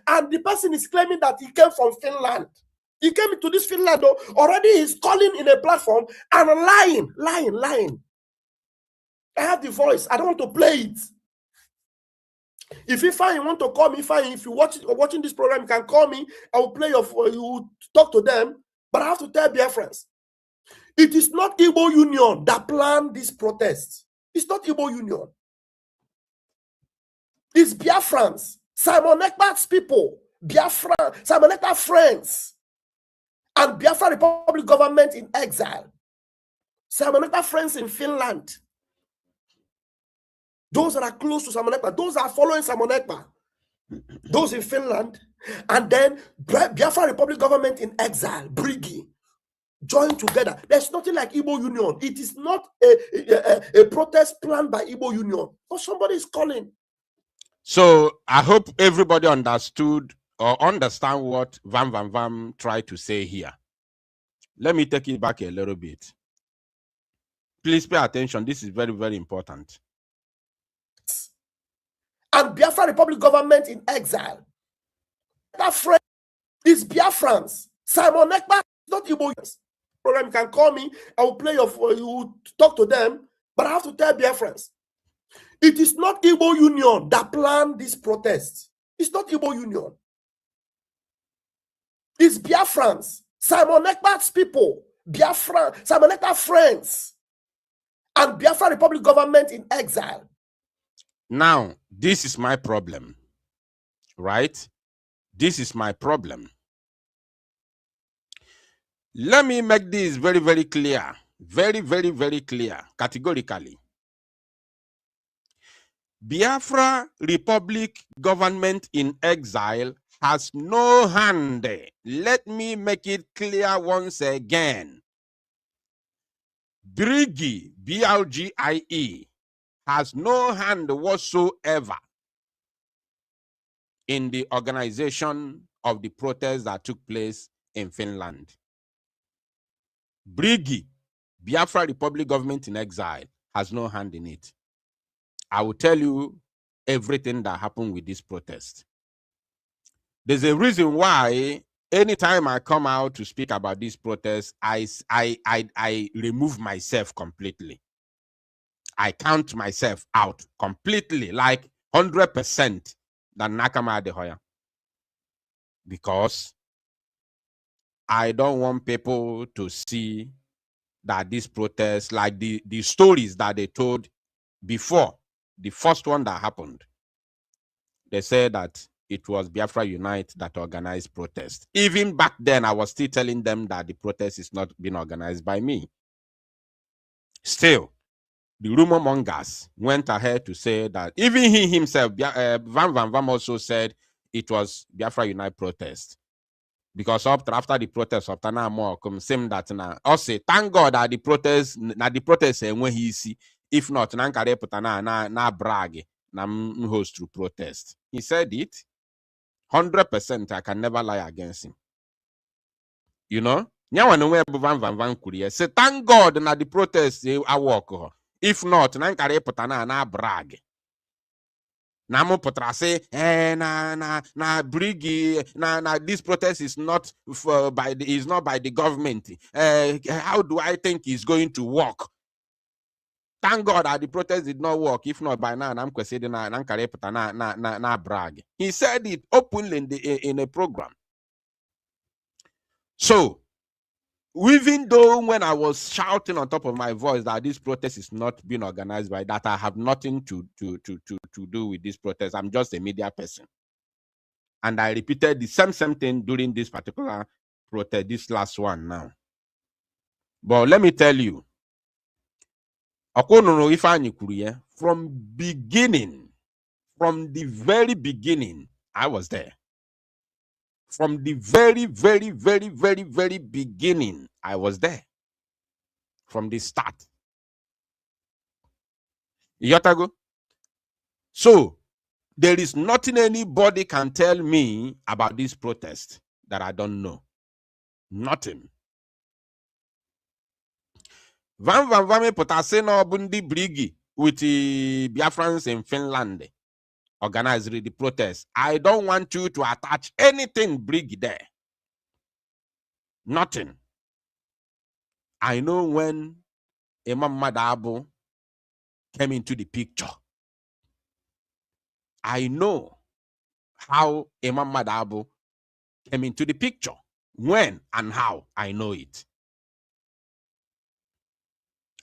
And the person is claiming that he came from Finland. He came into this Finland, already he's calling in a platform and lying. I have the voice. I don't want to play it. If you find you want to call me, fine. If you're watching this program, you can call me. I will play you talk to them. But I have to tell dear friends, it is not Igbo Union that planned this protest. It's not Igbo Union. It's Biafrans, Simon Ekpa's people, Biafra, Simon Ekpa friends, and Biafra Republic government in exile. Simon Ekpa friends in Finland. Those that are close to Simon Ekpa, those that are following Simon Ekpa, those in Finland, and then Biafra Republic government in exile, Brigi, join together. There's nothing like Igbo Union. It is not a protest planned by Igbo Union. But somebody is calling. So I hope everybody understood or understand what Vam tried to say here. Let me take it back a little bit. Please pay attention. This is very, very important. And Biafra Republic government in exile. That friend is Biafrans. Simon Ekpa, not Igbo. Program, you can call me. I will play you talk to them. But I have to tell Biafrans, it is not Igbo Union that planned this protest. It's not Igbo Union. It's Biafrans, Simon Ekpa's people, Biafra, Simon Ekpa friends, and Biafra Republic government in exile. Now, this is my problem, right? This is my problem. Let me make this very, very clear. Very, very, very clear, categorically. Biafra Republic government in exile has no hand. Let me make it clear once again. Brigi, B-R-G-I-E, has no hand whatsoever in the organization of the protests that took place in Finland. Brigi, Biafra Republic government in exile, has no hand in it. I will tell you everything that happened with this protest. There's a reason why anytime I come out to speak about this protest, I remove myself completely. I count myself out completely, like 100% than Nakama Adehoya. Because I don't want people to see that this protest, like the stories that they told before, the first one that happened, they said that it was Biafra Unite that organized protest. Even back then, I was still telling them that the protest is not being organized by me. Still, the rumor mongers went ahead to say that even he himself, Vam also said it was Biafra Unite protest. Because after the protest, after now more come same that now also thank God that the protest when he see, if not na brag na host to protest. He said it 100%. I can never lie against him. You know, say thank God na the protest I walk. If not, na brag. Namo potra say, na Brigi, na this protest is not by the government. How do I think it's going to work? Thank God that the protest did not work. If not, by now, na brag. He said it openly in a program. So, even though when I was shouting on top of my voice that this protest is not being organized by that, I have nothing to do with this protest. I'm just a media person. And I repeated the same thing during this particular protest, this last one now. But let me tell you, from the very beginning, I was there. From the very, very, very, very, very beginning, I was there. from the start. Yotago. So there is nothing anybody can tell me about this protest that I don't know. Nothing. Van Vame Potaseno Bundi Brigi with the Biafrans in Finland organized the protest. I don't want you to attach anything Brigi there. Nothing. I know when Imam Madabo came into the picture. I know how Imam Madabo came into the picture. When and how, I know it.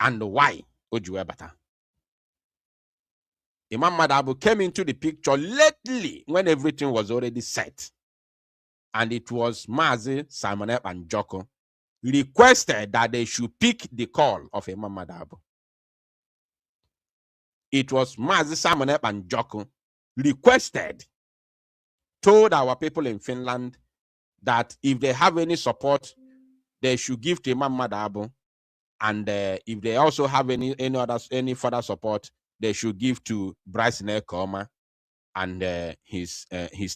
And why, Ojuebata. Imam Madabo came into the picture lately when everything was already set. And it was Mazi, Simonep, and Joko requested that they should pick the call of Imam Madabo. It was Mazi, Simonep, and Joko requested, told our people in Finland that if they have any support, they should give to Imam Madabo, and if they also have any further support, they should give to Bryce Nekoma and his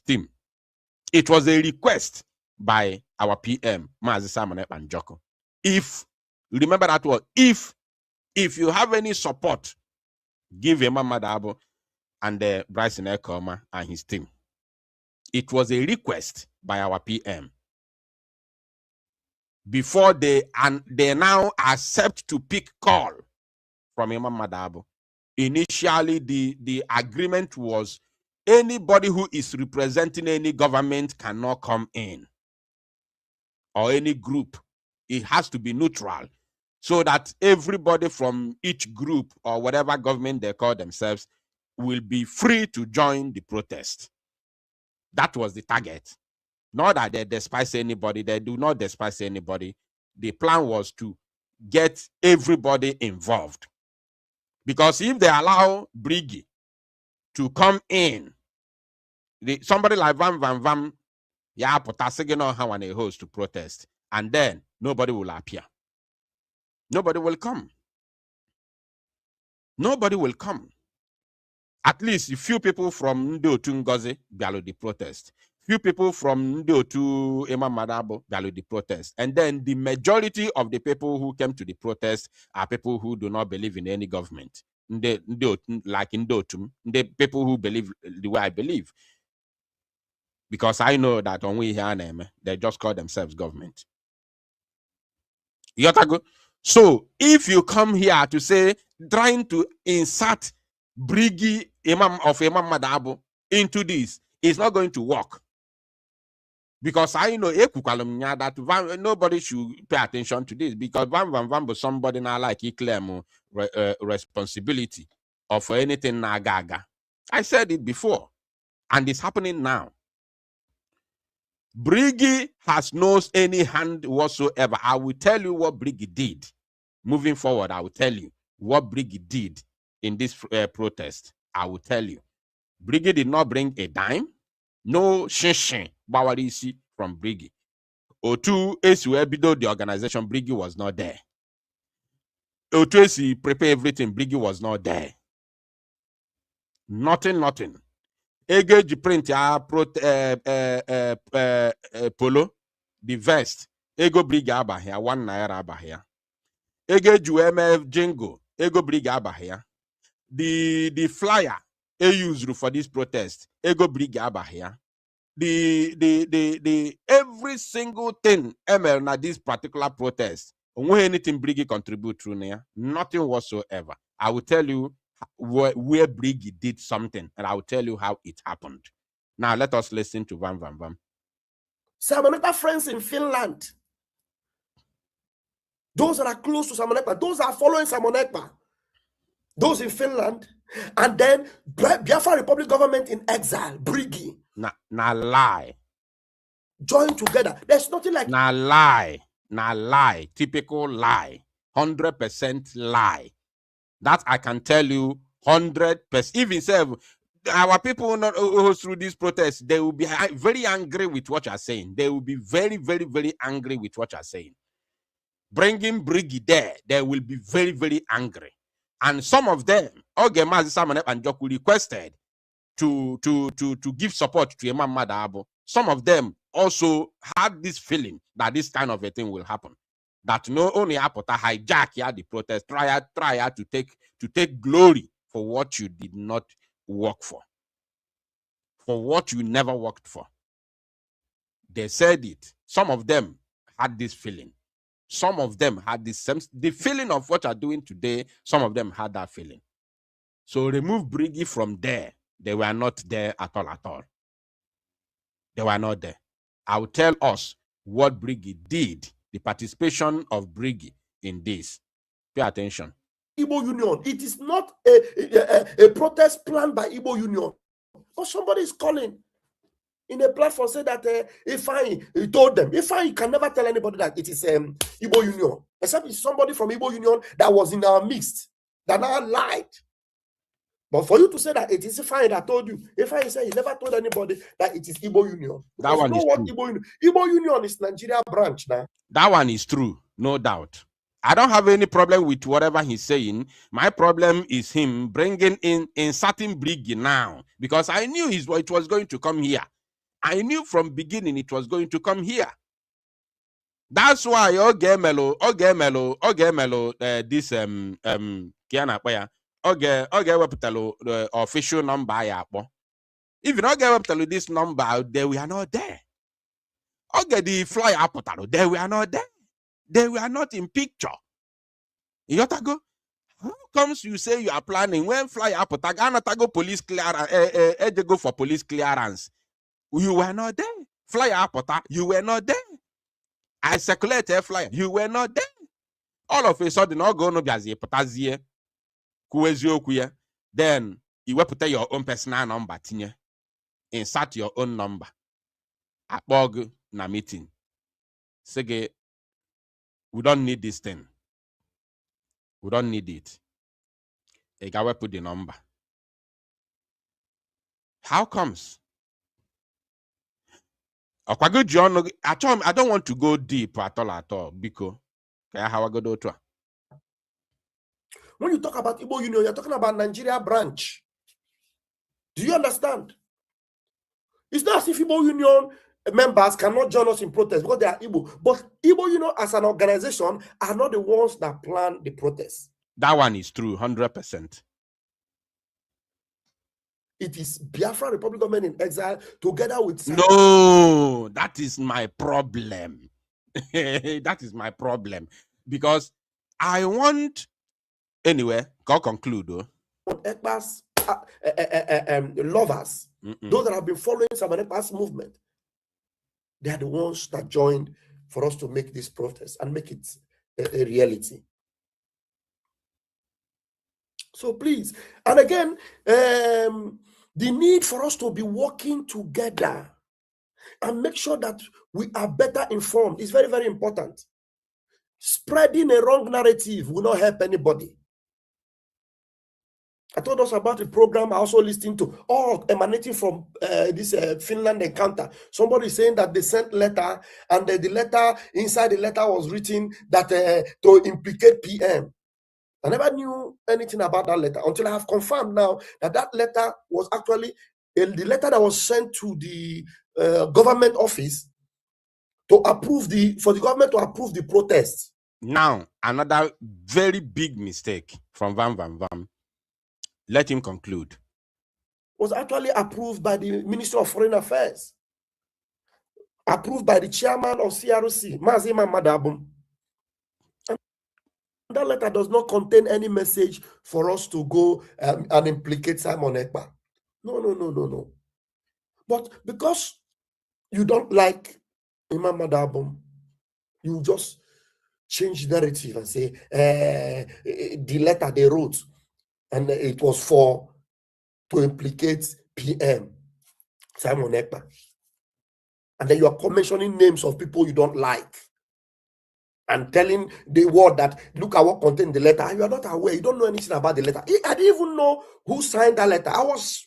team. It was a request by our PM, Mazi Simonep and Joko. If remember that word, if you have any support, give Imam Madabo and Bryce Nekoma and his team. It was a request by our PM. Before they now accept to pick call from Imam Madabo. Initially, the agreement was anybody who is representing any government cannot come in, or any group. It has to be neutral, so that everybody from each group or whatever government they call themselves will be free to join the protest. That was the target. Not that they despise anybody. They do not despise anybody. The plan was to get everybody involved. Because if they allow Brigi to come in, somebody like Van Vam, yeah, put a second on how a host to protest, and then nobody will appear. Nobody will come. Nobody will come. At least a few people from Ndotu Ngozi bialo the protest. Few people from Ndotu Imam Madabo bialo the protest. And then the majority of the people who came to the protest are people who do not believe in any government. Like in Ndotu, the people who believe the way I believe. Because I know that on we hear them, they just call themselves government. Yotago. So if you come here to say, trying to insert Brigi Imam Madabo into this, it's not going to work. Because I know that nobody should pay attention to this, because Van was somebody now like he claim responsibility of anything nagaga. I said it before, and it's happening now. Brigi has no any hand whatsoever. I will tell you what Brigi did. Moving forward, I will tell you what Brigi did in this protest. I will tell you. Brigi did not bring a dime. No shinshin bawarisi from Brigi. Otu Esuebido, the organization, Brigi was not there. Otu Esi prepare everything, Brigi was not there. Nothing. Ege print polo, the vest. Ego Brigi abahia, 1 naira abahia. Ege MF jingle. Ego Brigi abahia. The flyer used for this protest. Ego Brigi abahia. The every single thing ML na this particular protest. When anything Brigi contribute through there, nothing whatsoever. I will tell you where Brigi did something, and I will tell you how it happened. Now let us listen to Van Vam. Simonetta friends in Finland. Those that are close to Simonetta, those that are following Simonetta, those in Finland, and then Biafra Republic government in exile, Brigi. Na lie. Join together. There's nothing like na lie. Typical lie. 100% lie. That I can tell you 100%. Even say our people not through this protest, they will be very angry with what you're saying. They will be very, very, very angry with what you're saying. bringing Briggy there, they will be very, very angry. And some of them, Mazi Samanep and Joku requested to give support to Imam Madabo. Some of them also had this feeling that this kind of a thing will happen. That not only Apota hijack the protest, try to take glory for what you did not work for what you never worked for. They said it. Some of them had this feeling. Some of them had the feeling of what you're doing today. Some of them had that feeling. So remove Briggy from there. They were not there at all. They were not there. I will tell us what Briggy did, the participation of Briggy in this. Pay attention. Igbo Union. It is not a protest planned by Igbo Union. But somebody is calling in a platform, say that he told them, you can never tell anybody that it is Igbo Union, except it's somebody from Igbo Union that was in our midst, that now lied. But for you to say that it is Ifeanyi that told you, Ifeanyi said he never told anybody that it is Igbo Union. That one is true. Igbo Union is Nigeria branch now. That one is true, no doubt. I don't have any problem with whatever he's saying. My problem is him bringing in certain Briggy now, because I knew it was going to come here. I knew from beginning it was going to come here. That's why this the official number. If you don't get this number, they were not there. The fly up, they were not there. They were not in picture. Yotago, how comes you say you are planning when fly up go police clearance? They go for police clearance. You were not there. Fly up, you were not there. I circulate a flyer. You were not there. All of a sudden, all go no biazi potazie. Kuezio kuya. Then you will put your own personal number. Tinye. Insert your own number. Akpog na meeting. Sege, we don't need this thing. We don't need it. I will put the number. How comes? I don't want to go deep at all because when you talk about Igbo Union, you're talking about Nigeria branch. Do you understand? It's not as if Igbo Union members cannot join us in protest because they are Igbo. But Igbo Union as an organization are not the ones that plan the protest. That one is true, 100%. It is Biafra Republic of Men in Exile together with... No, that is my problem. That is my problem. Because I want... Anyway, go conclude. Ekpa's lovers, those that have been following Simon Ekpa's movement, they are the ones that joined for us to make this protest and make it a reality. So please, and again, the need for us to be working together and make sure that we are better informed is very, very important. Spreading a wrong narrative will not help anybody. I told us about the program I also listened to, all emanating from this Finland encounter. Somebody saying that they sent letter, and the letter, inside the letter was written that to implicate PM. I never knew anything about that letter until I have confirmed now that that letter was actually the letter that was sent to the government office to approve for the government to approve the protest. Now, another very big mistake from Vam. Let him conclude. Was actually approved by the Minister of Foreign Affairs, approved by the chairman of CRC, Mazima Madabum. And that letter does not contain any message for us to go and implicate Simon Ekpa. No. But because you don't like Imam Madabum, you just change the narrative and say the letter they wrote, and it was to implicate PM Simon Ekpa. And then you are mentioning names of people you don't like and telling the world that look at what contained the letter. You are not aware. You don't know anything about the letter. I didn't even know who signed that letter. I was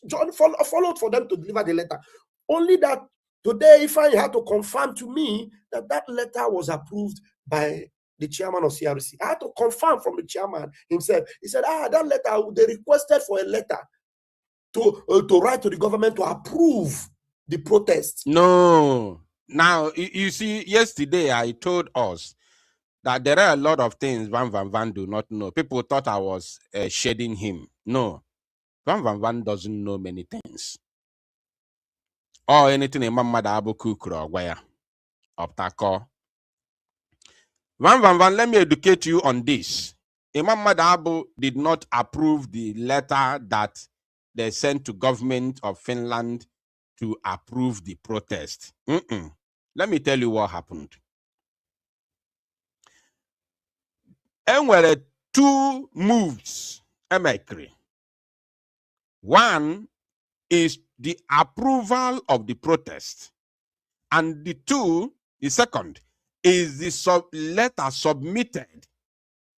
followed for them to deliver the letter. Only that today, if I had to confirm to me that that letter was approved by the chairman of CRC. I had to confirm from the chairman himself. He said, that letter, they requested for a letter to write to the government to approve the protest. No. Now, you see, yesterday I told us that there are a lot of things Van Van Van do not know. People thought I was shading him. No. Van Van Van doesn't know many things. Or anything a mama da abu kukro where optako. Van Van Van, let me educate you on this. Imam Madabu did not approve the letter that they sent to government of Finland to approve the protest. Let me tell you what happened. And were two moves, Emekri. One is the approval of the protest, and the second is the letter submitted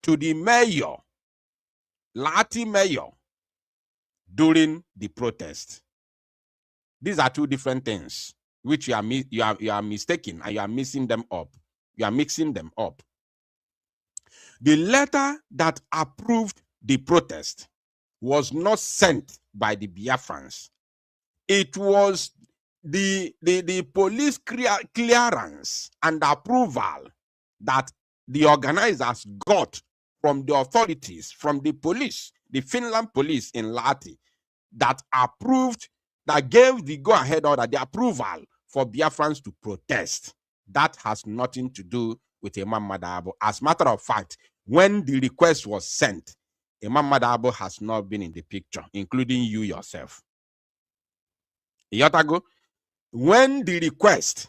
to the mayor, Lati mayor, during the protest. These are two different things which you are mistaken, and you are mixing them up. You are mixing them up. The letter that approved the protest was not sent by the Biafrans. It was the police clearance and approval that the organizers got from the authorities, from the police, the Finland police in Lahti, that approved, that gave the go-ahead order, the approval for Biafrans to protest. That has nothing to do with Imam Madabo. As a matter of fact, when the request was sent, Imam Madabo has not been in the picture, including you yourself. Yotago, when the request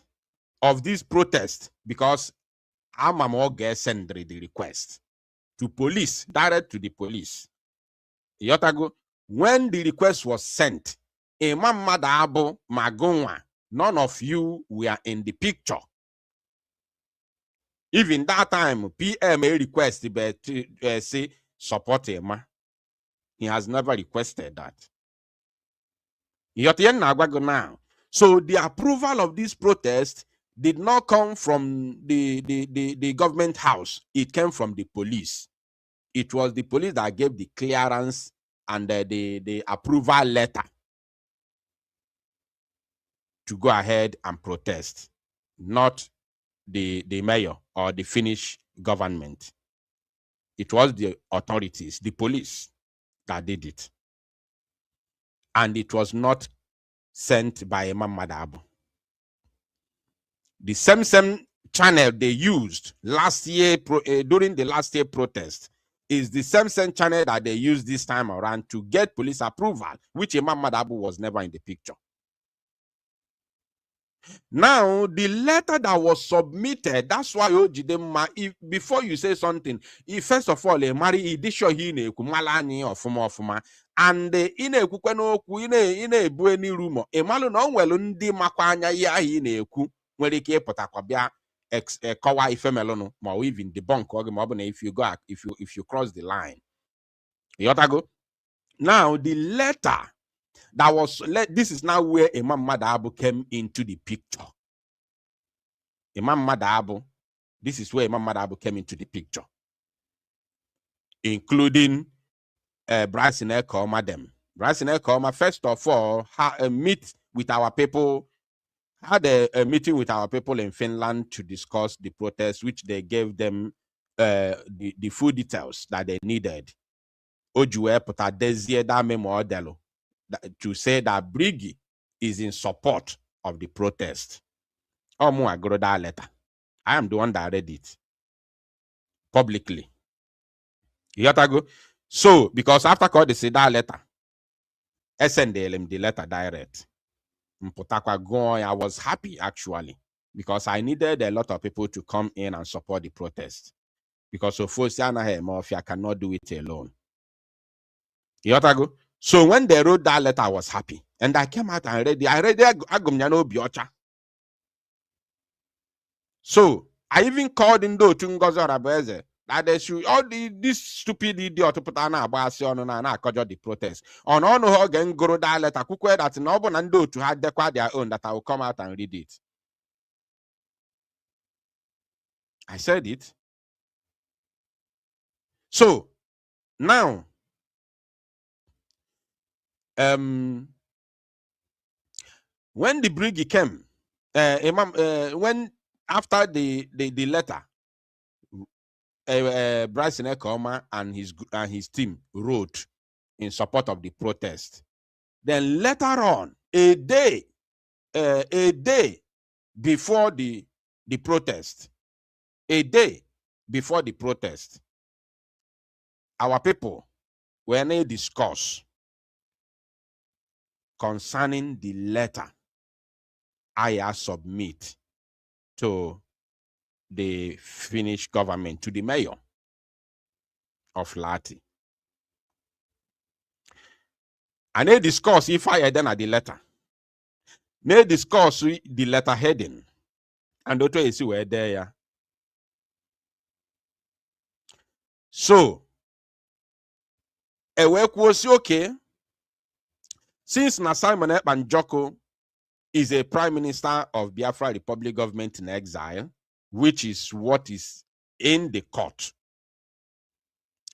of this protest, because Amamo sent the request to police, direct to the police. Yotago, when the request was sent, Imam Madabo, Magonwa, none of you were in the picture. Even that time, PMA requested to say support him. He has never requested that. Now, so the approval of this protest did not come from the government house. It came from the police. It was the police that gave the clearance and the approval letter to go ahead and protest, not the mayor or the Finnish government. It was the authorities, the police, that did it. And it was not sent by Imam Madabo. The same channel they used last year during the last year protest is the same channel that they used this time around to get police approval, which Imam Madabo was never in the picture. Now, the letter that was submitted, that's why before you say something, first of all, Mari Idisho Kumalani or Fuma, and in a Kukwanoku, in a bueni rumor, a malon well undi makwanya ya in where ke potakwabia kawa ifemelono, or even debunk or if you cross the line. Yotago. Now, the letter that was, this is now where Imam Madabo came into the picture. Imam Madabo, this is where Imam Madabo came into the picture, including Bryson Ekoma them. Bryson Ekoma, first of all, had a meet with our people, had a meeting with our people in Finland to discuss the protest, which they gave them the full details that they needed. Ojue pota dezie da memo delo to say that Brigi is in support of the protest. I am the one that read it publicly. You got to go. So, because after call they say that letter, I send them the letter direct. I was happy actually, because I needed a lot of people to come in and support the protest. Because of course, I cannot do it alone. You got to go. So when they wrote that letter, I was happy. And I came out and read it. I read it. So I even called in though to Ngozi Orabeze that they should all this stupid idiot to put on a basi on the protest. On no again go that letter kukwe that no one and do to have their own that I will come out and read it. I said it. So now, when the brig came, when after the letter, Bryson Ekoma and his team wrote in support of the protest. Then later on, a day before the protest, our people were in a discourse concerning the letter I submit to the Finnish government, to the mayor of Lahti. And they discuss if I had done at the letter. They discuss the letter heading. And the is where there. So, a work was okay. Since Simon Ekpa is a prime minister of Biafra Republic government in exile, which is what is in the court.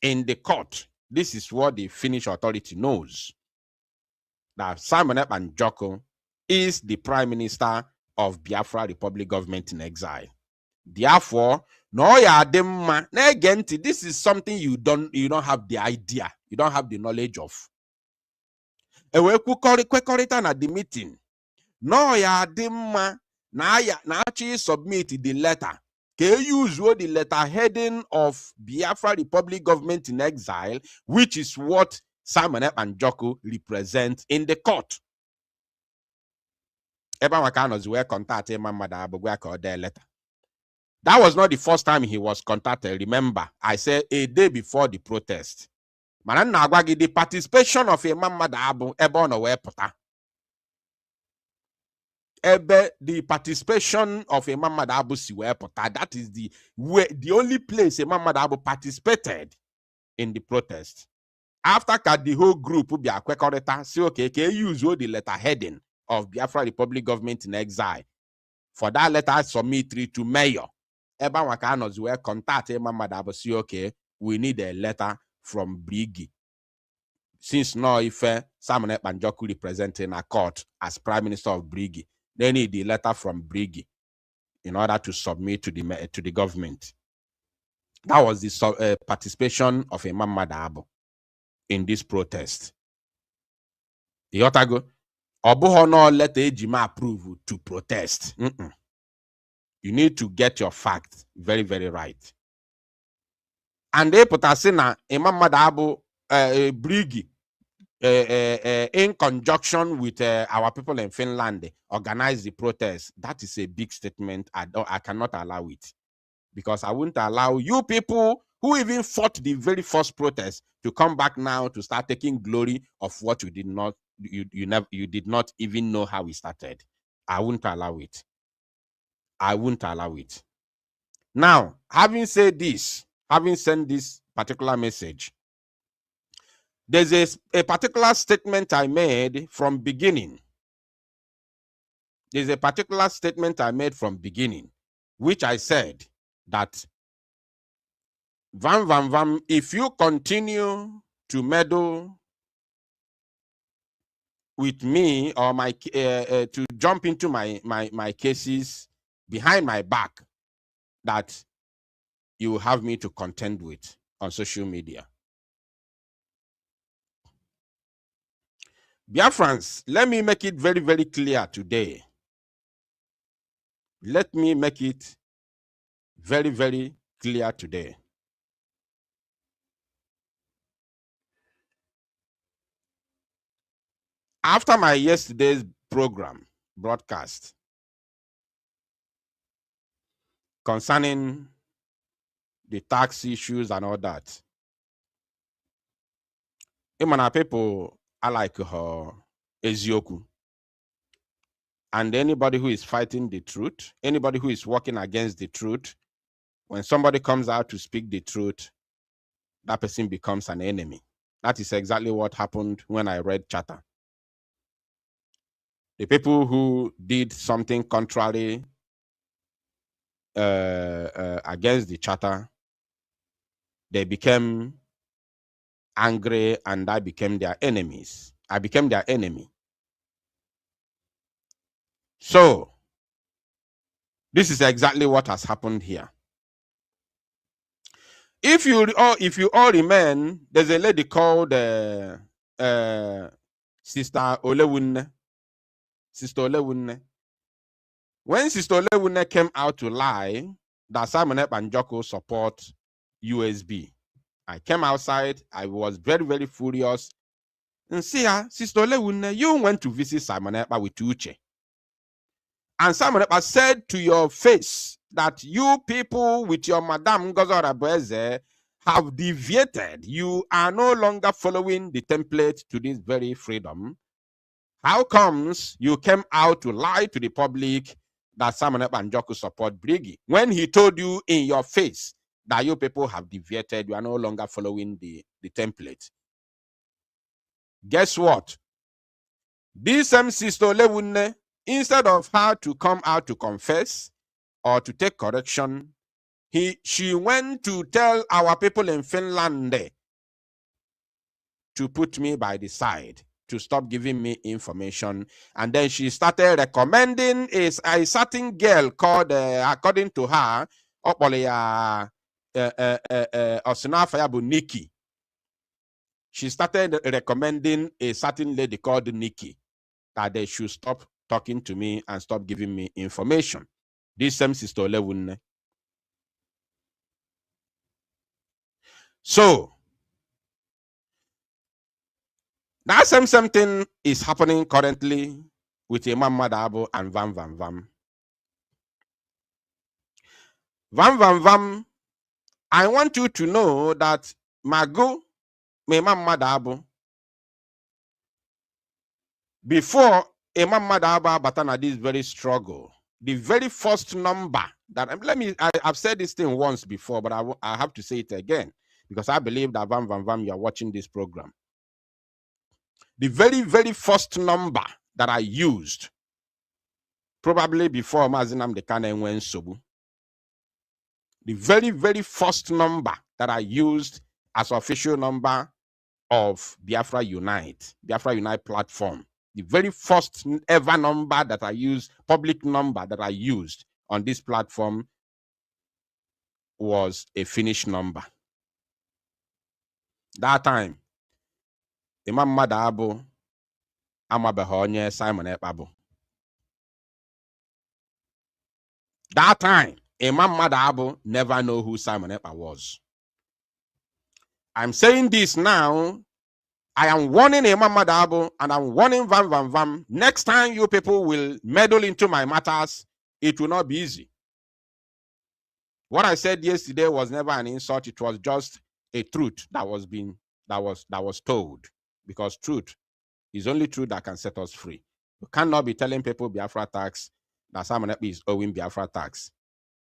In the court, this is what the Finnish authority knows. That Simon Ekpa is the prime minister of Biafra Republic government in exile. Therefore, this is something you don't have the idea, you don't have the knowledge of. And we kwekọrịta na the meeting. No ya dimma na actually submit the letter. Can you use the letter heading of Biafra Republic government in exile, which is what Simon Ekpa represents in the court. That was not the first time he was contacted. Remember, I said a day before the protest. The participation of Imam Madabu the participation of Imam Madabu Siwepota. That is the only place Imam Madabu participated in the protest. After the whole group will be a say, okay, can you use the letter heading of Biafra Republic government in exile? For that letter, submit to mayor. Eba Wakanos were contact Imam Madabu, say, okay, we need a letter from Brigi. Since now, if Simon Ekpa representing a court as Prime Minister of Brigi, they need the letter from Brigi in order to submit to the government. That was the participation of Imam Madabu in this protest. The Otago, Obuhono let Ejima approve to protest. You need to get your facts very, very right. And they put us in Imam Madabu Brigi in conjunction with our people in Finland organize the protest. That is a big statement. I cannot allow it, because I wouldn't allow you people who even fought the very first protest to come back now to start taking glory of what you did not even know how we started. I wouldn't allow it. I wouldn't allow it. Now, having said this, having sent this particular message, there's a particular statement I made from beginning. There's a particular statement I made from beginning, which I said that if you continue to meddle with me or my to jump into my cases behind my back, that you will have me to contend with on social media. Biafrans, let me make it very, very clear today. Let me make it very, very clear today. After my yesterday's broadcast concerning the tax issues and all that, Imana people are like her Ezioku. And anybody who is fighting the truth, anybody who is working against the truth, when somebody comes out to speak the truth, that person becomes an enemy. That is exactly what happened when I read Charter. The people who did something contrary against the Charter they became angry and I became their enemies. I became their enemy. So, this is exactly what has happened here. If you all remember, there's a lady called Sister Olewunne. Sister Olewunne. When Sister Olewunne came out to lie that Simon Ekpa and Joko support USB, I came outside. I was very, very furious. And see her, Sister Olewunne, you went to visit Simon Ekpa with Uche. And Simon Ekpa said to your face that you people with your Madame Gozora Beze have deviated. You are no longer following the template to this very freedom. How comes you came out to lie to the public that Simon Ekpa and Joko support Briggy when he told you in your face that you people have deviated, you are no longer following the template? Guess what? This same Sister Olewunne, instead of her to come out to confess or to take correction, she went to tell our people in Finland to put me by the side, to stop giving me information. And then she started recommending a certain girl called, according to her, Nikki. She started recommending a certain lady called Nikki that they should stop talking to me and stop giving me information. This same Sister Olewunne. So, that same thing is happening currently with Imam Madabo and Vam Vam Vam. Vam Vam Vam, I want you to know that Mago, Imam Madabo, before Imam Madabo Batana this very struggle, the very first number that, I've said this thing once before, but I have to say it again, because I believe that Vam Vam Vam, you're watching this program. The very, very first number that I used, probably before Mazinam Dekane went Sobu, the very, very first number that I used as official number of Biafra Unite platform, the very first ever number that I used, public number that I used on this platform, was a finished number. That time, Imam Madabo Amabehonye Simon Ekpa. That time, Imam Madabo never know who Simon Ekpa was. I'm saying this now. I am warning Imam Madabo and I'm warning Vam Vam Vam. Next time you people will meddle into my matters, it will not be easy. What I said yesterday was never an insult. It was just a truth that was told, because truth is only truth that can set us free. You cannot be telling people Biafra tax, that Simon Ekpa is owing Biafra tax,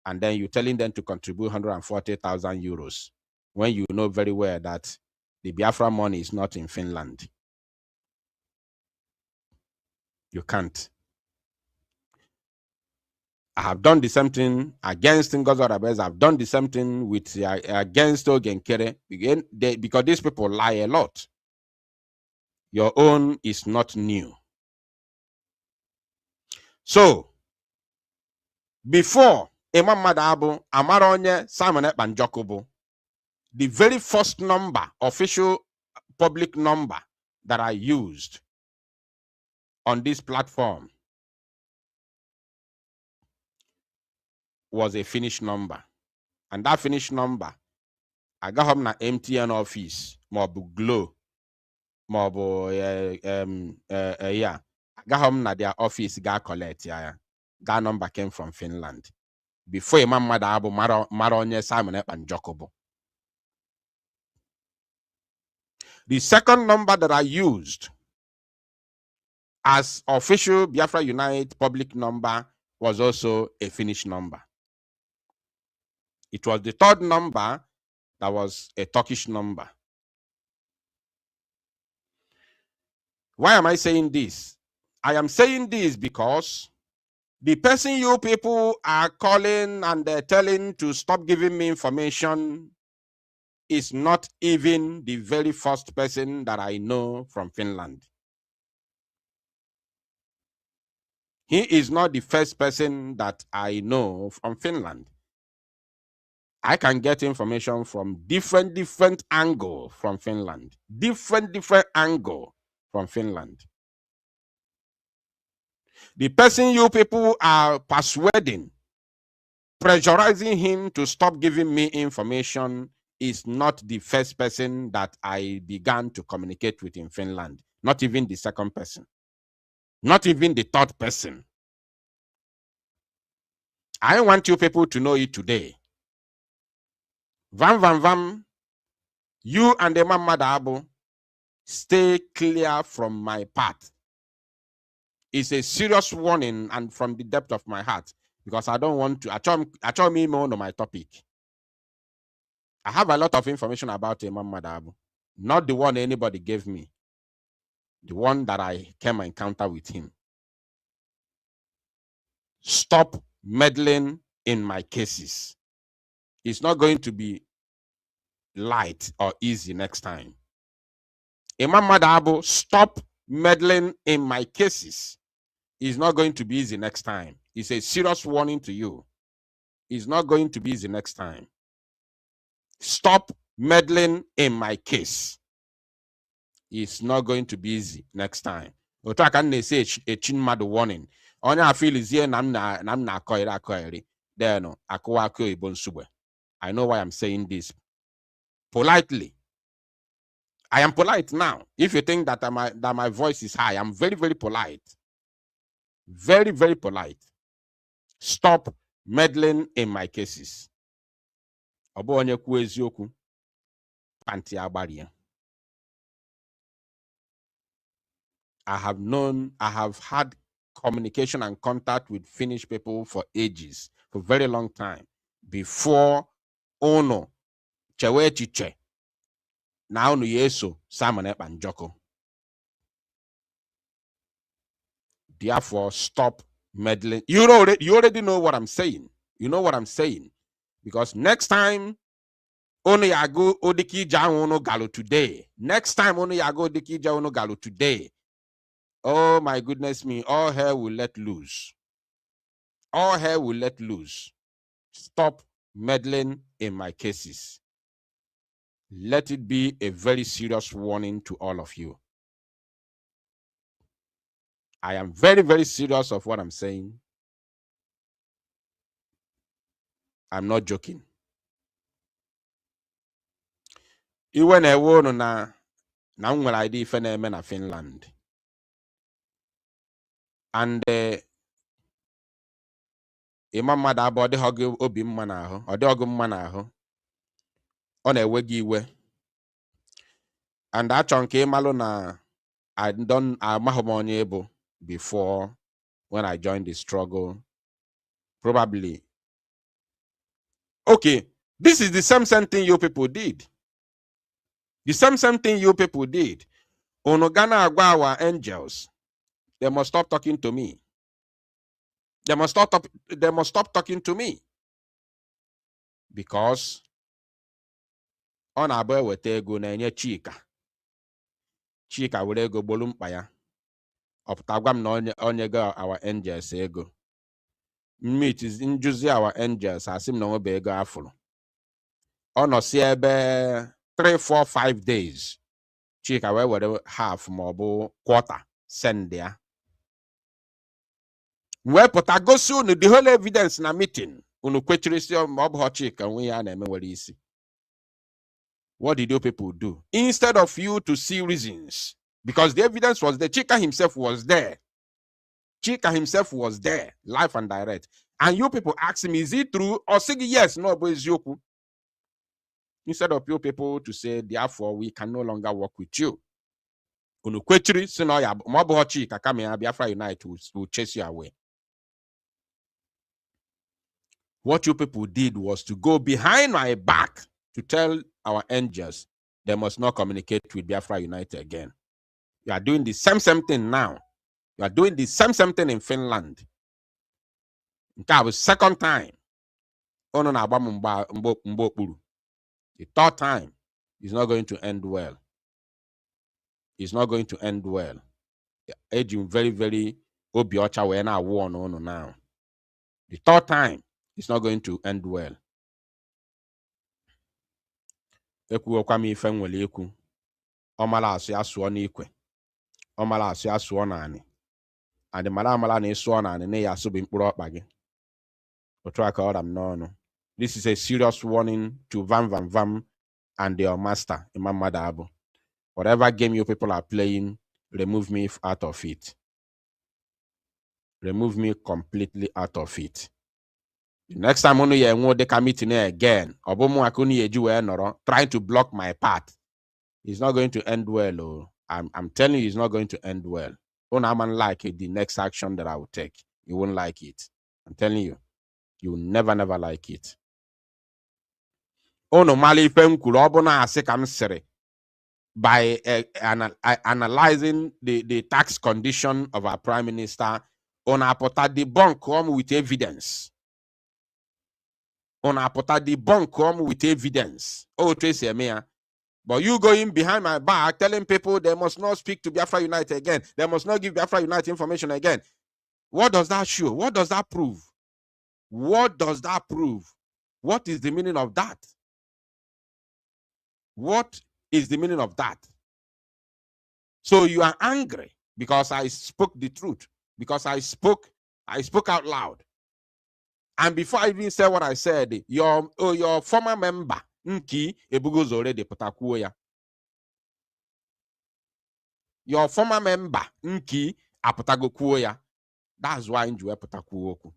and then you're telling them to contribute 140,000 euros when you know very well that the Biafra money is not in Finland. You can't. I have done the same thing against Ngozi Orebeze. I've done the same thing with against Ogenkere, because these people lie a lot. Your own is not new. So, before Imam Madabo, Amaronye, Simon Ekpa and Jokobo, the very first number, official public number that I used on this platform was a finished number. And that finished number, I got home na MTN office, Mobu Glow, Mobu, yeah. I got home na their office, got collect, yeah. That number came from Finland. Before Imam Madabo, Maronye, Simon Ekpa and Jokobo. The second number that I used as official Biafra Unite public number was also a finished number. It was the third number that was a Turkish number. Why am I saying this? I am saying this because the person you people are calling and they're telling to stop giving me information is not even the very first person that I know from Finland. He is not the first person that I know from Finland. I can get information from different angle from Finland. Different angle from Finland. The person you people are persuading, pressurizing him to stop giving me information is not the first person that I began to communicate with in Finland. Not even the second person. Not even the third person. I want you people to know it today. Vam, you and the Mama Dabo, stay clear from my path. It's a serious warning and from the depth of my heart, because I don't want to achom me more on my topic. I have a lot of information about Imam Madabu, not the one anybody gave me, the one that I came and encounter with him. Stop meddling in my cases. It's not going to be light or easy next time. Imam Madabu, stop meddling in my cases. It's not going to be easy next time. It's a serious warning to you. It's not going to be easy next time. Stop meddling in my case. It's not going to be easy next time. Otu aka na say a chin mad warning. Onye I feel is here nam na akoiri. There no akwa oyibo nsugbe. I know why I'm saying this. Politely. I am polite now. If you think that my voice is high, I'm very, very polite. Very, very polite. Stop meddling in my cases. Obo onye kwu eziokwu. Panti agbari. I have had communication and contact with Finnish people for ages, for a very long time, before Ono Chewe Chiche. Now no yeso Simon and Joko. Therefore, stop meddling. You already know what I'm saying. You know what I'm saying. Because next time, only yago odiki ja ono galo today. Next time, only yago odiki ja ono galo today. Oh my goodness me, all hell will let loose. All hell will let loose. Stop meddling in my cases. Let it be a very serious warning to all of you. I am very, very serious of what I'm saying. I'm not joking. Even I won na nwere idea ife na-eme na Finland. And Imam Madabu ọ dịghị obi mma n'ahụ, ọ dịghị ọgụ mma n'ahụ. Ọ na-ewe gị iwe. And achọ nke ịmalụ na amaghị m onye ebo before when I joined the struggle. Probably. Okay, this is the same thing you people did. The same thing you people did. Onogana agwa our angels. They must stop talking to me. They must stop talking to me. Because on a boy with ego na enye Chika. Chika will ego bolumpa ya. Optagwam na onye go our angels ego. Meet is injuzi our angels asim na obe ego afro. Ono si ebe 3, 4, 5 days. Chika we were half mobo quarter send there. Well, but I go soon the whole evidence na meeting. Unu kwechiri si mobo Chika we ya na eme were isi. What did you people do? Instead of you to see reasons, because the evidence was there, Chika himself was there. Chika himself was there, live and direct. And you people ask him, is it true? Or say yes, no, but it's yoku. Instead of you people to say, therefore, we can no longer work with you. Unukwechiri, sino ya mobo Chika kame ya Biafra Unite will chase you away. What you people did was to go behind my back to tell our angels they must not communicate with Biafra United again. You are doing the same thing now. You are doing the same thing in Finland. That was second time. The third time, It's not going to end well. It's not going to end well. Aging very, very obiocha when I warn on now. The third time, it's not going to end well. Eku okwami ife nwele eku. Omala asu ya suo n'ikwe. Omala asu ya suo n'ani. And the mala na suo n'ani ne ya subi mkpụrụ ọkpa gị. Otu aka ọra m n'ọnụ. This is a serious warning to Vam and their master, Imam Madabu. Whatever game you people are playing, remove me out of it. Remove me completely out of it. The next time you want the committee again, trying to block my path, it's not going to end well. Oh. I'm telling you, it's not going to end well. Oh, no, I'm like the next action that I will take. You won't like it. I'm telling you, you will never like it. Oh, no, Mali by analyzing the tax condition of our prime minister, on a debunk come with evidence. On a debunk come with evidence. Oh, Tracy Emea. But you going behind my back telling people they must not speak to Biafra Unite again. They must not give Biafra Unite information again. What does that show? What does that prove? What does that prove? What is the meaning of that? What is the meaning of that? So you are angry because I spoke the truth, because I spoke out loud. And before I even said what I said, your former member, Nki Ebugozore de Potakuoya. Your former member, Nki Apotagokuoya. That's why Njue Potakuoku.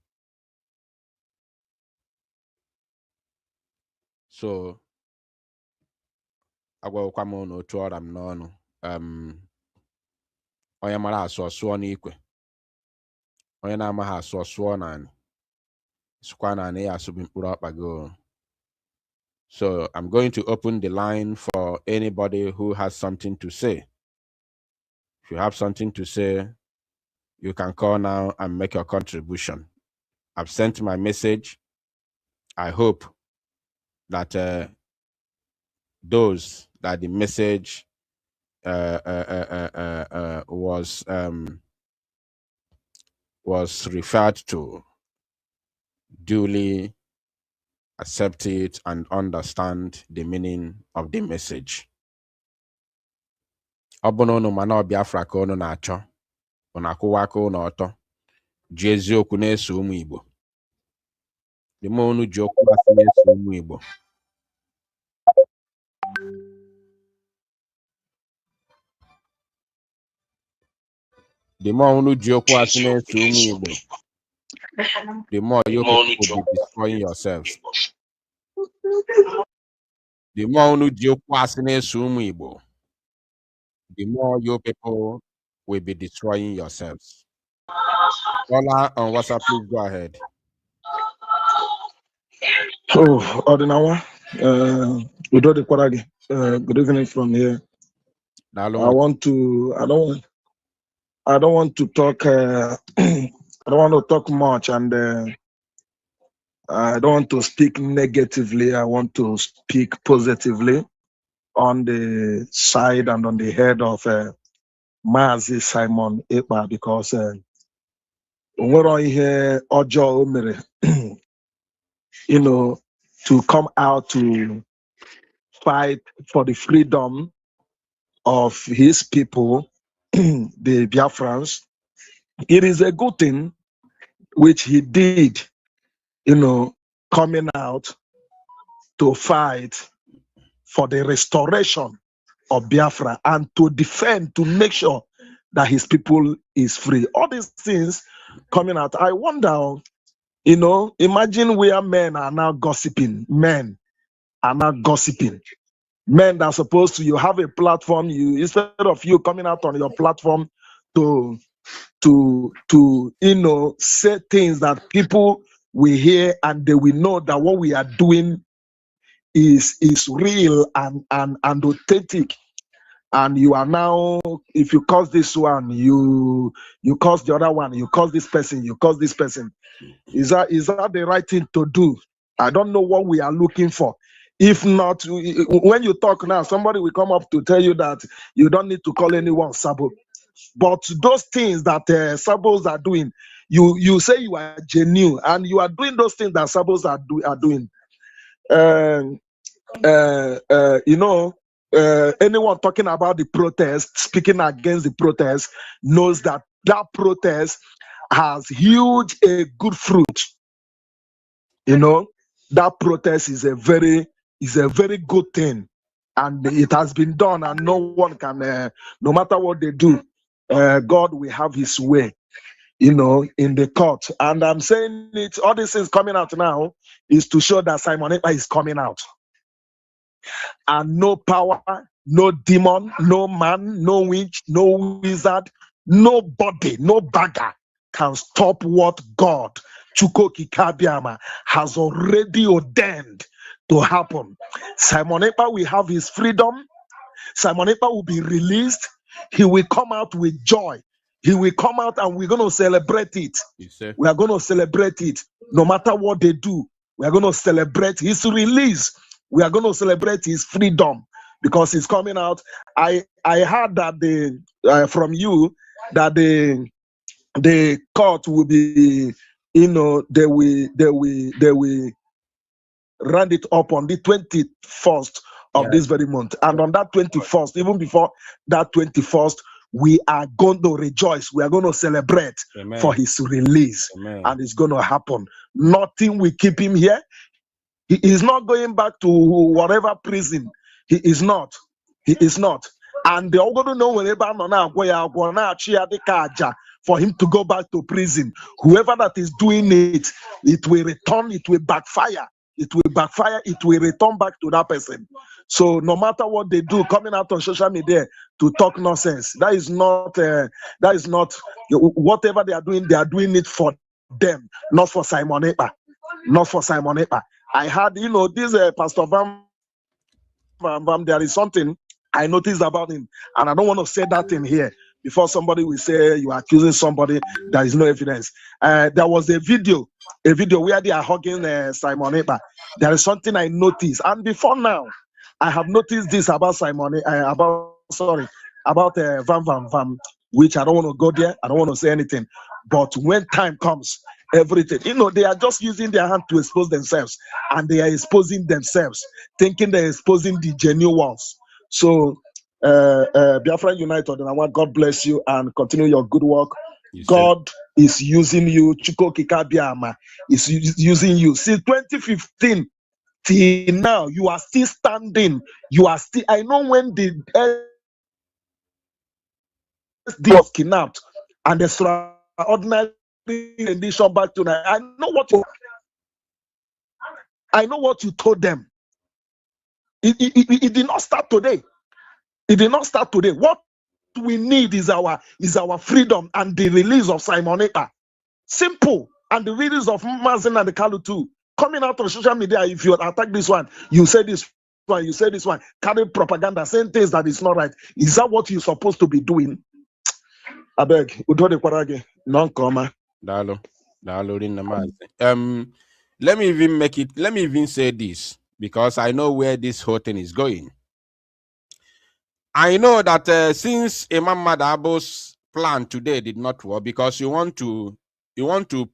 So I will come on to them no. Oyamara so n'ikwe. Onye na-ama ha so n'ani. Sukwana ne asubin mkpụrụ ọkpa go. So I'm going to open the line for anybody who has something to say. If you have something to say, you can call now and make your contribution. I've sent my message. I hope that those that the message was referred to duly accept it and understand the meaning of the message. Obono mana Biafra ka unu na-achọ, unu akwụwa aka unu ọtọ, ji eziokwu na-eso ụmụ Igbo. The more unu ji okwu asị na-eso ụmụ Igbo. The more unu ji okwu asị na-eso ụmụ Igbo, the more you people will be destroying yourselves. The more unu ji okwu asị na-eso ụmụ Igbo, the more you people will be destroying yourselves. Caller on WhatsApp, please go ahead. Oh, Ordinawa, good evening from here. I don't want to talk. I don't want to talk much, and I don't want to speak negatively. I want to speak positively on the side and on the head of Mazi Simon Ekpa, because to come out to fight for the freedom of his people, the Biafrans. It is a good thing which he did, coming out to fight for the restoration of Biafra and to defend, to make sure that his people is free. All these things coming out. I wonder, imagine where men are now gossiping. Men are now gossiping. Men that are supposed to, you have a platform, instead of you coming out on your platform to say things that people will hear and they will know that what we are doing is real and authentic. And you are now, if you cause this one, you cause the other one, you cause this person, you cause this person. Is that the right thing to do? I don't know what we are looking for. If not, when you talk now, somebody will come up to tell you that you don't need to call anyone Sabo. But those things that Sabos are doing, you say you are genuine and you are doing those things that Sabos are doing. Anyone talking about the protest, speaking against the protest, knows that that protest has huge a good fruit. That protest is a very good thing, and it has been done, and no one can, no matter what they do, God will have his way, in the court. And I'm saying it, all these things coming out now is to show that Simon Ekpa is coming out. And no power, no demon, no man, no witch, no wizard, nobody, no bagger can stop what God, Chukwu Di Ya, has already ordained to happen. Simon Ekpa will have his freedom. Simon Ekpa will be released. He will come out with joy. He will come out and we're going to celebrate it. We are going to celebrate it. No matter what they do, we are going to celebrate his release. We are going to celebrate his freedom because he's coming out. I heard that from you that the court will be, they will round it up on the 21st of this very month. And on that 21st, even before that 21st, we are going to rejoice. We are going to celebrate for his release. And it's going to happen. Nothing will keep him here. He is not going back to whatever prison. He is not. He is not. And they're going to know for him to go back to prison. Whoever that is doing it, it will return, it will backfire. It will backfire, it will return back to that person. So no matter what they do, coming out on social media to talk nonsense, that is not whatever they are doing it for them, not for Simon Ekpa. Not for Simon Ekpa. I had, this Pastor Vam, there is something I noticed about him, and I don't want to say that in here before somebody will say you are accusing somebody. There is no evidence. There was a video where they are hugging Simon Ekpa. There is something I noticed, and before now, I have noticed this about Vam, which I don't want to go there. I don't want to say anything. But when time comes, everything, they are just using their hand to expose themselves, and they are exposing themselves, thinking they're exposing the genuine ones. So, Biafra United, and I want God bless you and continue your good work. God is using you. Chukwu Di Ya is using you. Since 2015 till now, you are still standing. You are still. I know when the SD was kidnapped and the extraordinary rendition back tonight. I know what you told them. It did not start today. It did not start today. What we need is our freedom and the release of Simon Ekpa. Simple. And the release of Mazen and the Kalu too. Coming out on social media, if you attack this one, you say this one, you say this one, carry propaganda, saying things that is not right. Is that what you're supposed to be doing? I beg. Non-comma. Let me even say this, because I know where this whole thing is going. I know that since Imam Madabo's plan today did not work, because you want to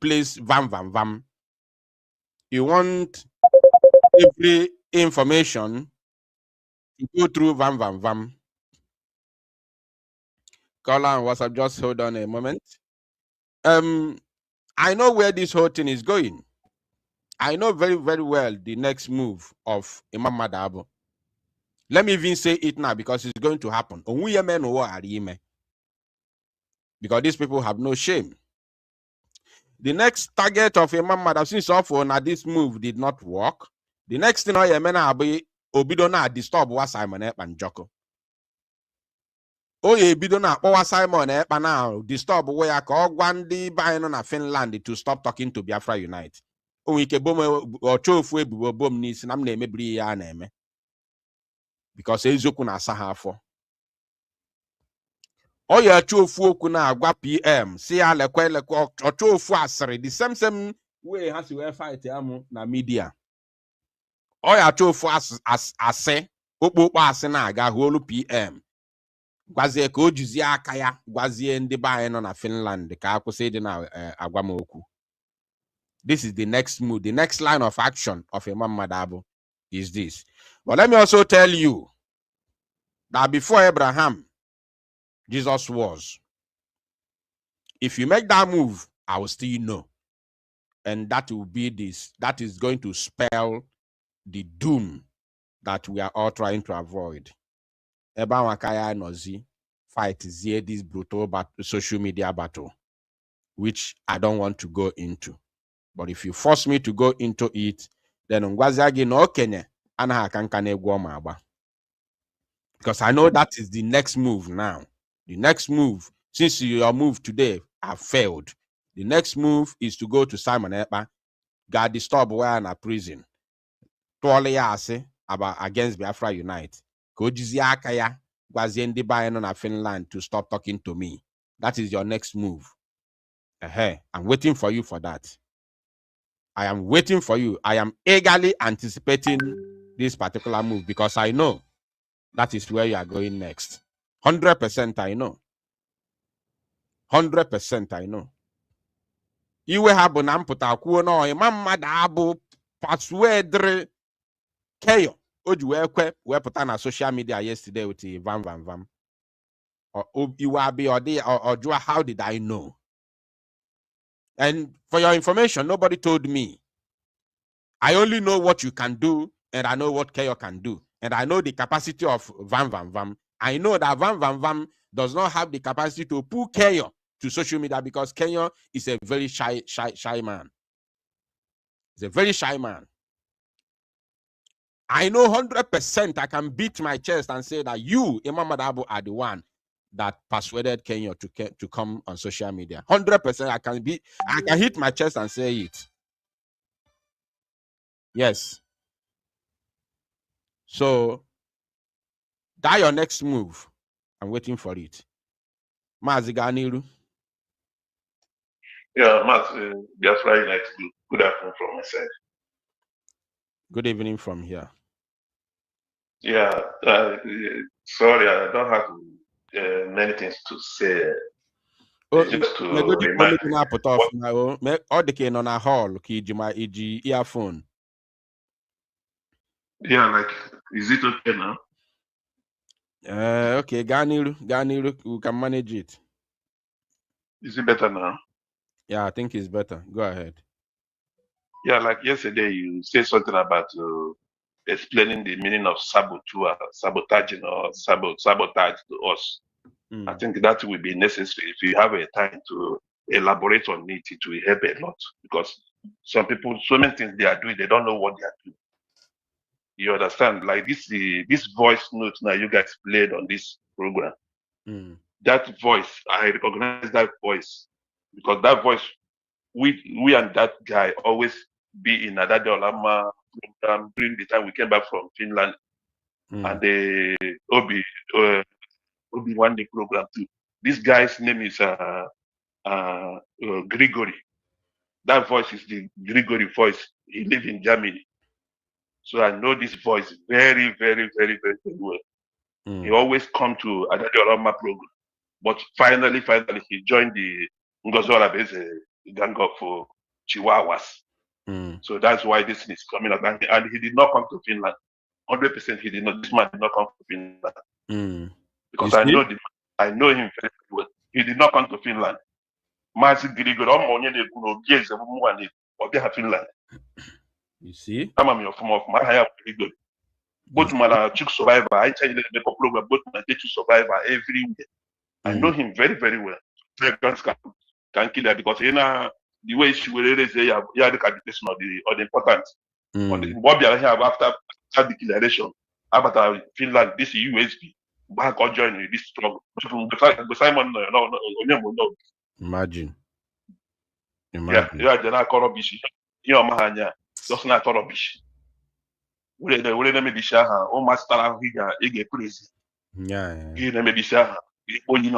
place Vam. You want every information to go through Vam. Call on WhatsApp, just hold on a moment. I know where this whole thing is going. I know very, very well the next move of Imam Madabo. Let me even say it now, because it's going to happen. Because these people have no shame. The next target of Imam Madabo, since this move did not work, the next thing Obidona disturb was Simon Ekpa and Joko. Bidona or Simon Ekpa now disturb where Gwandi buying on Finland to stop talking to Biafra Unite. Because ezoku na sahafo. Oya chofu oku na agwa PM. Si alekwe chofu asiri. The same way has to fight amu na media. Oya chofu ase okpokpo ase na aga holu PM. Gwazie ka o jizie aka ya gwazie ndị be anyị nọ na Finland ka akwụsị dị na agwamokwu. This is the next move. The next line of action of Imam Madabu is this. But let me also tell you that before Abraham, Jesus was. If you make that move, I will still know. And that will be this. That is going to spell the doom that we are all trying to avoid. Eba Wakaya Nozi fight this brutal social media battle, which I don't want to go into. But if you force me to go into it, then Ngwaziagi no Kenya anaha kankane guamaba. Because I know that is the next move now. The next move, since your move today have failed, the next move is to go to Simon Epa, got disturbed where in a prison. Totally ase about against Biafra Unite. Kojizi akaya Gwaziendi Bayano na Finland to stop talking to me. That is your next move. I'm waiting for you for that. I am waiting for you. I am eagerly anticipating this particular move because I know that is where you are going next. 100% I know. 100% I know. Iwe habu na mputa kwuo no Imam Madabu persuade Keyo oju we put na social media yesterday with Vam. Or how did I know? And for your information, nobody told me. I only know what you can do, and I know what Keyo can do. And I know the capacity of Vam. I know that Vam does not have the capacity to pull Keyo to social media because Keyo is a very shy man. He's a very shy man. I know 100% I can beat my chest and say that you, Imam Madabu, are the one that persuaded Kenya to come on social media. 100% I can hit my chest and say it. Yes. So that your next move. I'm waiting for it. Maziganiru. Yeah, Biafra United. Good afternoon from my side. Good evening from here. Yeah, sorry, I don't have many things to say. Just to remind all the cane on a hall, Kiji earphone. Yeah, like, is it okay now? Okay, Ganiru, we can manage it. Is it better now? Yeah, I think it's better. Go ahead. Yeah, like yesterday, you said something about explaining the meaning of sabotaging or sabotage to us. I think that will be necessary. If you have a time to elaborate on it, it will help a lot because some people, so many things they are doing, they don't know what they are doing. You understand? Like this voice note now you guys played on this program. That voice, I recognize that voice because that voice, we and that guy always be in Adade Olama program during the time we came back from Finland and the Obi one day program too. This guy's name is Grigory. That voice is the Grigory voice. He lives in Germany. So I know this voice very, very, very, very, very well. He always come to Adade Olama program. But finally, he joined the Ngozora gang of Chihuahuas. So that's why this is coming out. And he did not come to Finland. 100% he did not. This man did not come to Finland. Because I know him very well. He did not come to Finland. You see? I'm your form of my higher Grigori. Both my Chuk survivor, I tell you the program, both my Chuk survivor everywhere. I know him very, very well. Can kill her because the way she will really say, yeah, the capitation of the importance. What we have after declaration about Finland, this USB, back or join this struggle. Simon, no. Imagine. Yeah, they're not rubbish. You know, Mahanya, just not rubbish. We let me be sure. Oh, master, he get crazy. Yeah. He let me be sure. We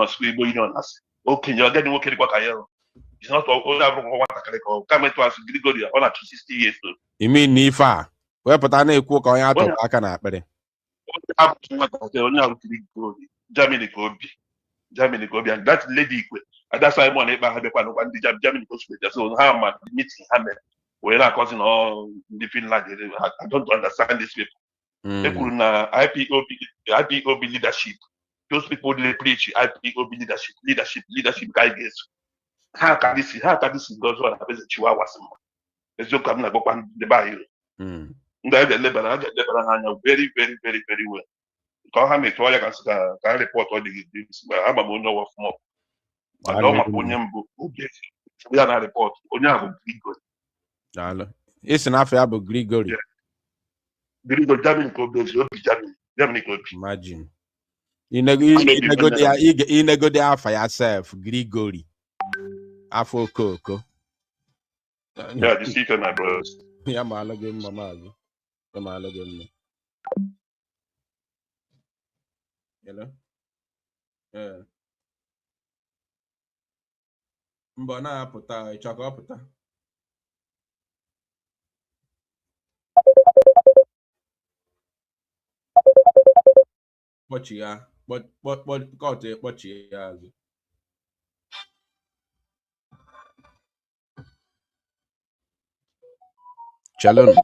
us. Okay, you're getting okay. It's not all over. Come to us, Gregory, on 60 years old. You mean Nifa? wepụta na-ekwu ka onye atọ aka na akpịrị. Onye ahụ kiri Germany ka obi. Germany ka obi, and that lady Ikwe, and that's why money ha bịakwa n'ụkwa ndị Germany ka o sụrụ. So ha ma meeting ha mere were na-akọzi na ndị Finland. I don't understand these people. They kwuru na IPOB leadership. Those people they preach IPOB leadership ka anyị ga-eso. Ha ka disi gozo na beze Chihuahua sị mma. Eziokwu m na-agbakwa ndị be anyị. Ndị anyị ga-elebara ha anya very very very very well. Ka ha metụọ ya ka report ọ dị ama m onye ọwa ọfụma. Mana ọ maka onye mbụ oge ya na report onye ahụ bụ Grigori. Daalụ. Isi n'afọ ya bụ Grigori. Grigori Germany ka obi Germany ka obi. Imagine. Inegode afa ya self Grigori. Afọ okoko. Yeah, just see my brothers. Ya ma alụghị mma maazị. Ya ma alụghị mma. Hello? Yeah. Mbọ na-apụta, ịchọ ka ọ pụta. Kpọchi ya, kọtụ kpọchi ya azụ. Chalon.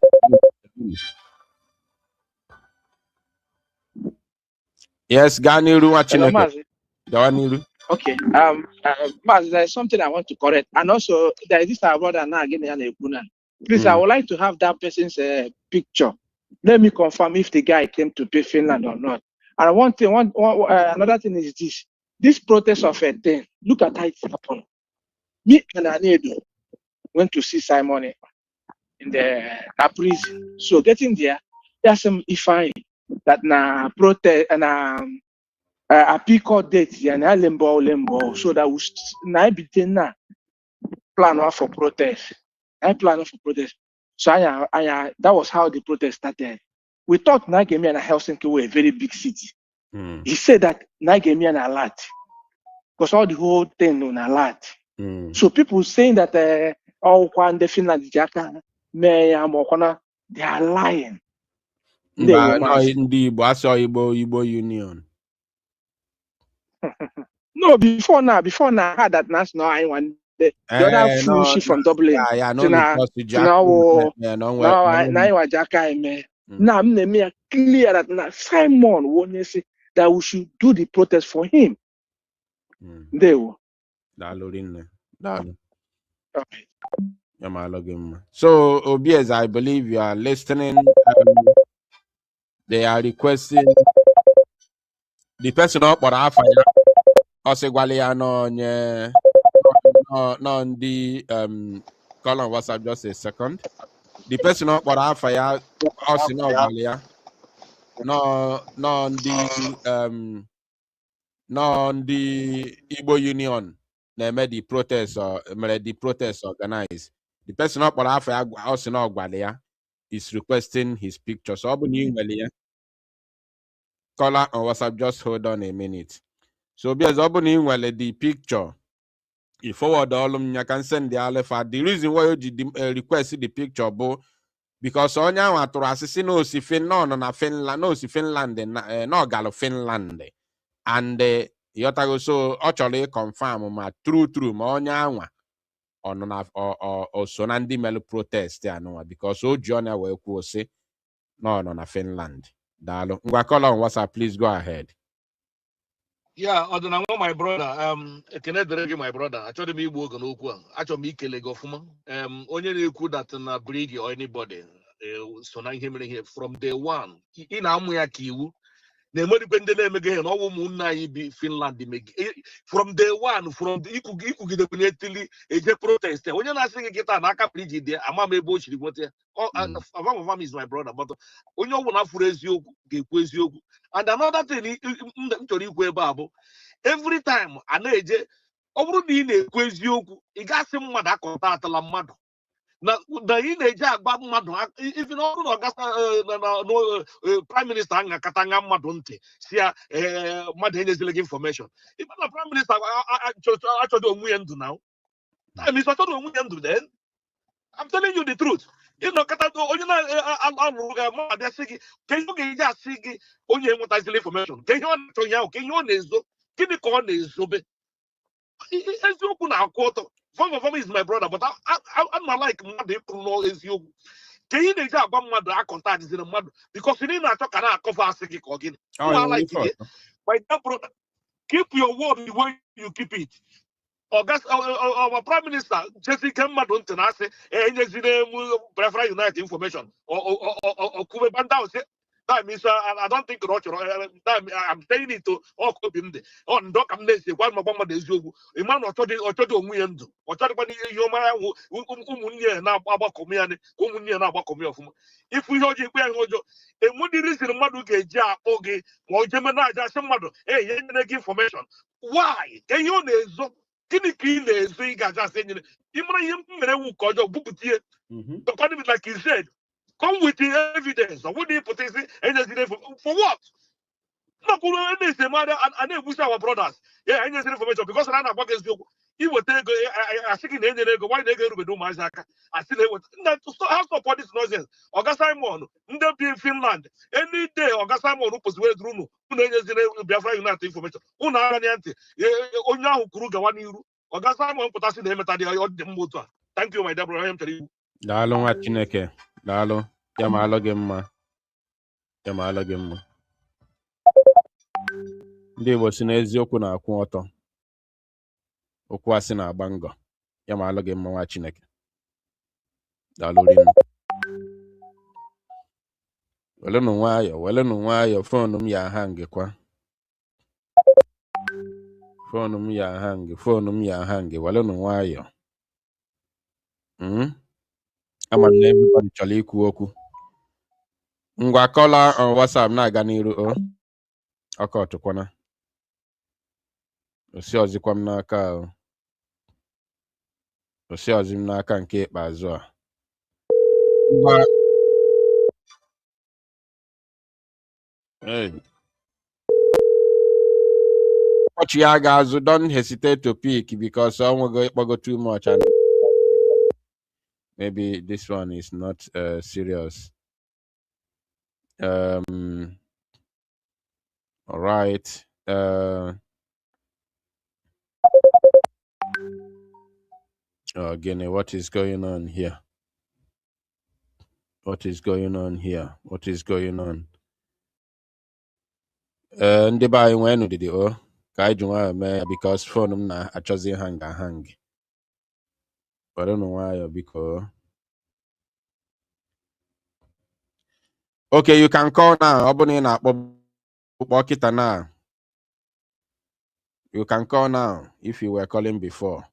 Yes, Ganiru Wachineke. Ganiru. Okay. Mas, there's something I want to correct, and also there is this our brother now again. Please, I would like to have that person's picture. Let me confirm if the guy came to Finland or not. And another thing is this: this protest of a thing. Look at how it happened. Me and Anedo went to see Simon in the prison. So getting there, there's some ifeanyi that na protest and a pick date and a lembo so that we na everything na plan for protest. I plan for protest. So that was how the protest started. We thought Nagemi and Helsinki were a very big city. He said that Nagemi and alert because all the whole thing on alert. So people saying that the Finland they are lying. Igbo Union. No, before now, I had that national one. The other fool shit from Dublin. Now I'm clear that now Simon won't say that we should do the protest for him. They will. So, Obies, I believe you are listening. They are requesting the person up or half Osegwaliano no the column was just a second. The person up or half Osino no the Igbo Union they made the protest organized. The person up or half Osino Gwalia is requesting his picture. So caller on WhatsApp, just hold on a minute. So because the picture, you forward all of you can send the alpha. The reason why you request the picture, because on your assassin no si Finland no si Finland no galo Finland and yotago so actually confirm ma true ma onyanwa or sonandi melu protest ya no because o journey we kwuo say no na Finland. Dalo. Call on WhatsApp, please go ahead. Yeah, Odonango, my brother. Ekene Deregi, my brother. I told him he work on Okwa. I told me Kele Gofuma. Only you could that na brig or anybody. So now him here from day one. In Amuya Kiwu. The money pending again. All woman be Finland. From day one, from the you could get the a protest. When you're not saying get an Aka bridge there, I'm a bush. Of is my brother, but when you want to phrase you, and another thing, every time an age over the quiz you, it got some mother contact la mother. Now, the age about mother, if you know, Prime Minister Katanga Madonte, see, Mother is information. If the Prime Minister, I told you now, I mean, I told you then. I'm telling you the truth. You know, kata onye na alụrụ ga ma abịa sị gị ka ihe ọ ga-eji asị gị onye enwetazila information ka ihe ọ na-achọ ya ka ihe ọ na-ezo gịnị ka ọ na-ezobe eziokwu na-akwụ ọtọ Fọm is my brother but I'm not like mmadụ ịkwụrụ n'eziokwu ka ihe na-eji agwa mmadụ akọntadiziri mmadụ because ị na-achọ ka na-akọfa asị gị ka ọ gịnị my dear brother keep your word the way you keep it. Our Prime Minister, Jessica Madunton, I say, Preferred United information. Or Kubanda, that means I don't think Roger, I'm saying it to all Kubim. On Doc Amnesty, one Mabama de Zubu, a man or Toto Muyendo, or Totally Yoma, Umunia, now Abacomian, Umunia, Abacomi. If we hold you, a moody reason Maduke, Ja, Oge, or Gemini, some mother, hey, information. Why? Can you know? Kini kile so you guys are saying like you said, come with the evidence. What do you put this for what? No, and our brothers. Yeah, I need information because I know against you. He will take I think in the go why they go to do my zaka. I still how support this nonsense. August Simon, be in Finland. Any day, August Simon who was well through. Biafra United information. August Simon put us in the thank you, my dear brother. I am telling you. Dalo wa Chineke. Dalo. Yamalo gemma. Yamalo gemma. Ndị Igbo si n'eziokwu na-akwụ ọtọ okwu asị na-agba ngọ ya ma alụ gị mma nwa Chineke daalụ rinne welenụ nwayọ fonu m ya ahangịkwa welenụ nwayọ ama m na everybody chọrọ ikwu okwu ngwa kọla on WhatsApp na-aga n'iru ọkọtụkwana osi ọzịkwa m n'aka osi ọzị m n'aka nke ikpeazụ a ọchị ya ga-azụ don't hesitate to pick because onwego ịkpọgo too much and maybe this one is not serious. All right. Again, what is going on here? What is going on? Ndị be anyị nwee nụdịdị ka anyị ji nwayọ mee because phone m na-achọzi hang. Were nụ nwayọ biko. Okay, you can call now. Ọ bụ na ị na-akpọ kịta now. You can call now if you were calling before.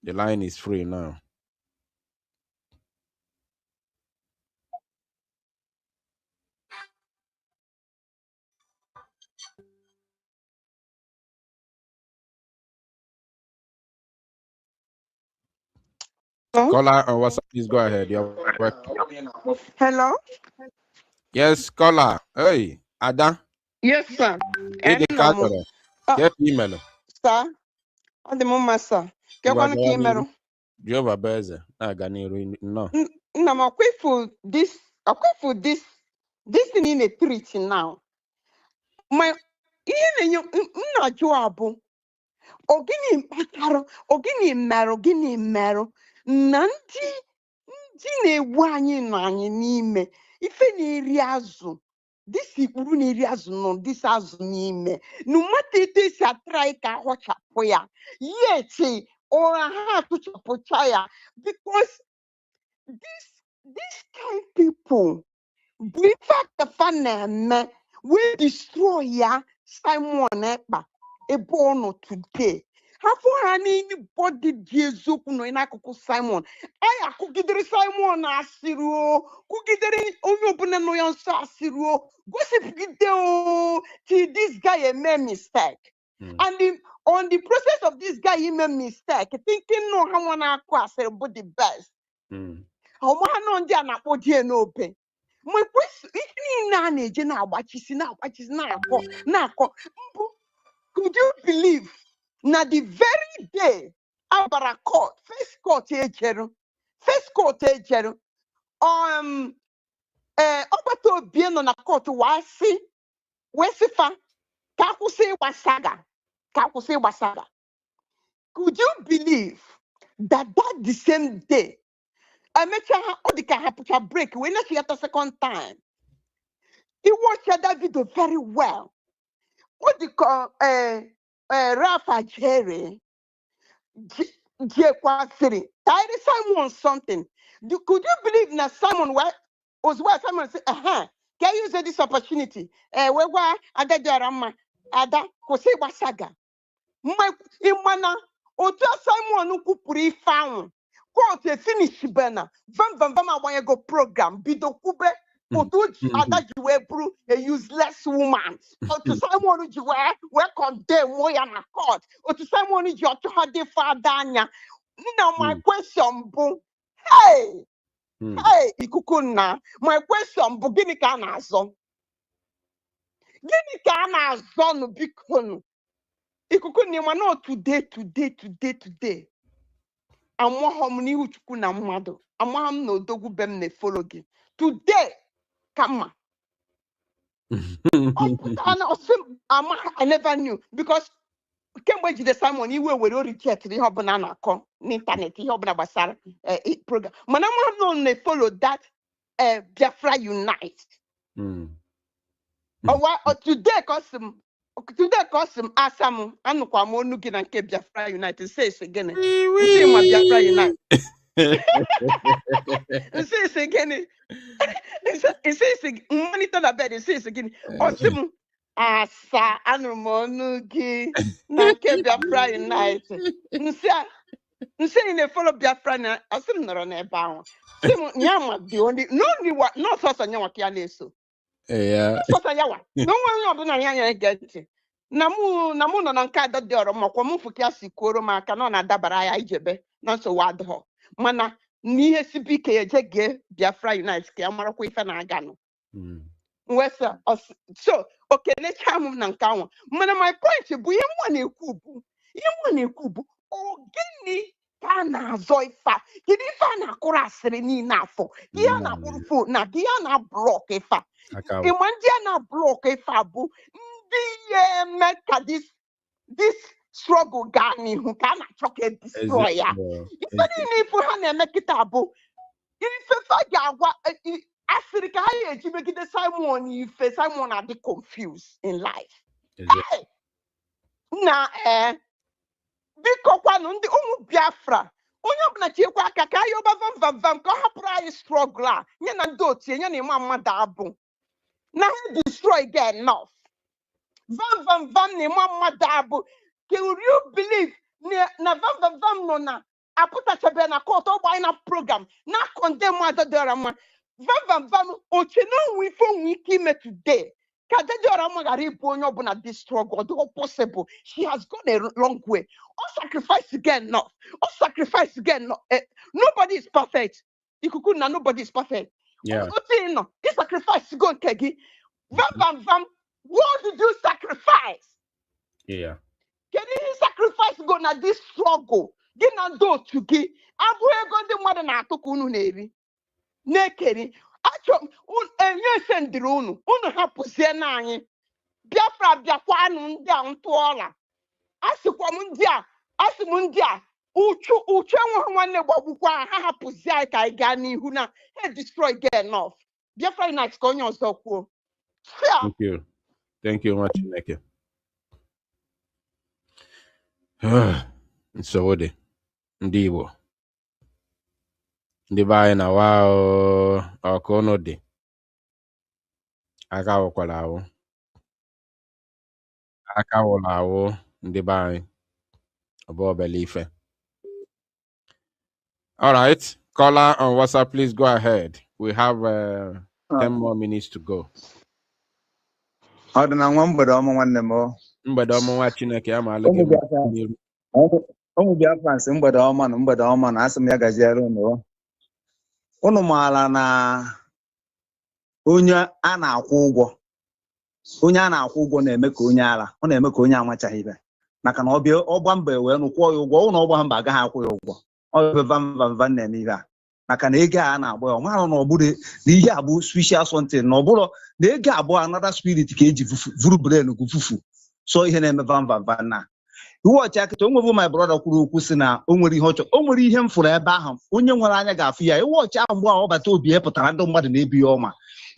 The line is free now. Caller on WhatsApp, please go ahead. Hello? Yes, caller. Hey, Ada. Yes, sir. Get email. Sir, on the moment, sir. Get one email. Jehovah Beze. No. I'm equipped for this thing in a treat now. My not job. Ogini merụ Nanti na-egbu anyị na anyị n'ime ife na-eri azụ disi ikpuru na-eri azụ nọ disi azụ n'ime n'ụmata etu esi atrai ka ahụchapụ ya yeti ụra ha atụchapụcha ya because this kind people bụ ife akafa na-eme we destroy ya Simon Ekpa ebe ọ nọ today. Hafụ ha n'anybody dị eziokwu nọ n'akụkụ Simon. Anyị akụgidere Simon asịrị o, kụgidere onye ọbụla nọ ya nso asịrị o, gosipụgide o, till this guy eme mistake. And on the process of this guy eme mistake, thinking no ha nwa na-akụ asịrị bụ the best. Ọma ha nọ ndị a na-akpọ die n'obe. Ma ihe niile a na-eje na-agbachisi na-akọ. Could you believe? Na the very day abara court, first court ejeru, first court ejere ọgbata obi nọ na court wee sị fa ka akwụsị ịgbasaga. Could you believe that the same day emecha ọ dị ka hapụcha break wee na-echi the second time? He watched that video very well. What the call Rafa Jerry City. Tired Simon something. Could you believe that Simon was where Simon said, can you use this opportunity? Where Ada Jarama Ada Kose Wasaga. My Imana Otu Simon Kupuri found. Quote finish Bena. Vam I go program. Bido Kube. Ada Juwebru, a useless woman. Or to someone who were condemned Moya na court. Or to someone who to have the father. Now my question, boom. Hey, Ikukuna. My question, boom. Gini ka na azon no bikonu. Ikukuni mano today. Amwa homni uchuku na mwado. Amwa ham no dogu bem ne follow gi. Today. Come I never knew because came wait the Simon you will reject the banana con internet basara program. Manama no follow that Biafra Unite. Or today custom Asamu Anukwa Monuki and Cape Biafra United says again. See my Biafra Unite. Says again. It says monitor the bed. It says again. Awesome. Asa anumonugi na ke Biafra United. Nse in a follow Biafra na asim na na eba ho. Sim nyama the only what not so nyama kia leso. Yeah. So yawa. No one obu na nya get. Na mu no nka da de oro makwa mu fukia sikoro maka no na dabara ya ijebe na so wad ho. Mana n'ihe sibike ejege Biafra Unite ka amara kwa ife na aga no. Wesa so okay necha mu na nka ho. Mana my point bụ ihe nwa na-ekwu bụ ogini ka na azo ifa. Gidi ifa na akụrụ asịrị ni na afọ. Ihe na akụrụ phone na ihe na block ifa. Imandi na block ifa bụ ndị make this struggle gani who can choke destroy ya. If you ha na-eme kita bụ ife fagwa Africa ha eji megide Simon ife Simon are confused in life. Na biko kwanu ndị ụmụ Biafra onye ọbụla chekwa aka ka ayo vam ka hapụrụ anyị struggle a nye na ndị otie nye na ịma mmadụ abụ na ha destroy get enough vam na ịma mmadụ abụ. Can you believe na vam no na aputa chabe na court ogba na program na condemn adorama vam oche no we for wiki me today ka adorama gari bu onye obuna this struggle do possible. She has gone a long way. All sacrifice again no. Nobody is perfect. Ikuku na nobody is perfect. Yeah. No. This sacrifice go kegi. Vam what did you sacrifice? Yeah. Can you sacrifice go na this struggle? Gị na ndị otu gị abụ ego ndị mmadụ na-atụka unu na-eri na-ekeri achọ enye sendiri unu hapụzie na anyị Biafra bịakwanụ ndị a ntụọla asị m ndị a uchu enweghị nwanne gbagbukwa ha hapụzie anyị ka anyị gaa n'ihu na ha destroy get enough. Biafra Unite ka onye ọzọ kwuo. Thank you much, Chineke. So dị ndị Igbo ndị be anyị na wao ọkụ ụnụ dị aka wụkwara awụ ndị be anyị ọbụ obele ife. All right, caller on WhatsApp, please go ahead. We have 10 more minutes to go. Ọ dị na nwa mgbede ọma nwanne m. Mgbede ọma nwa Chineke ya ma alụ gị ụmụ Biafra nsị mgbede ọma na asị m ya gaziere unu. Unu maara na onye a na-akwụ ụgwọ na-eme ka onye ara, ọ na-eme ka onye amachaghị ibe maka na ọgba mba wee nụkwọ ya ụgwọ ụnụ ọgba mba agaghị akwụ ya ụgwọ. Ọ bụ vam na-eme ihe a. maka na ego a na-agba ya ọmara na ọbụrụ na ihe abụ spiritual something na ọbụrụ na ego abụọ another spirit ka eji vuru brain gufufu so ihe na-eme van na iwe ọcha akịta o nwebụ my brother kwuru okwu si na o nwere ihe ọchọ o nwere ihe m fụrụ ebe ahụ onye nwere anya ga-afụ ya iwe ọcha ahụ mgbe ahụ ọbata obi pụtara ndị mmadụ na-ebi ya ọma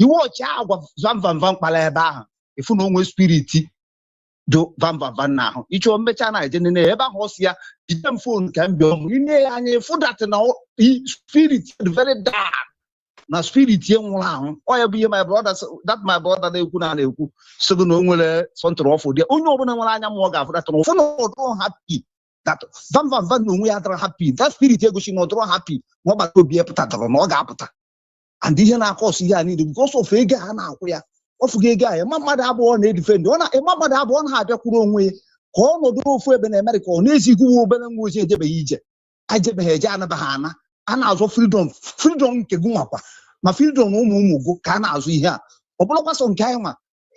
iwe ọcha ahụ gwa van kpara ebe ahụ ịfụ na onwe spiriti do van na ahụ ịchọ mmecha na eje nene ebe ahụ ọsị ya jide m fon ka m bịa ọmụ ine ya anya ịfụ dat na spirit very dark na spirit ye nwụrụ ahụ ọ ya bụ ihe my brother na-ekwu na-ekwu sịgụ na o nwere sọntụrụ ọfụ dị onye ọbụla nwere anya mmụọ ga-afụ dat na ụfụ na ọdụrụ happy that van na onwe ya dara happy that spirit egosi na ọdụrụ happy ma ọ gbata obi pụtatara na ọ ga-apụta and ihe na-akọsụ ihe a niile because of ego ha na-akwụ ya ọfụgo ego ahụ ma mmadụ abụọ na-edifendị ịma mmadụ abụọ na-abịakwuru onwe ya ka ọ nọdụ ofu ebe na Amerịka ọ na-ezighi obere nwa ozi ejebeghị ije ajebeghị eje anabaghị ana a na-azụ freedom nke gị nwakwa ma freedom ụmụ gụ ka a na-azụ ihe a ọ bụrụkwa sọ nke anyị ma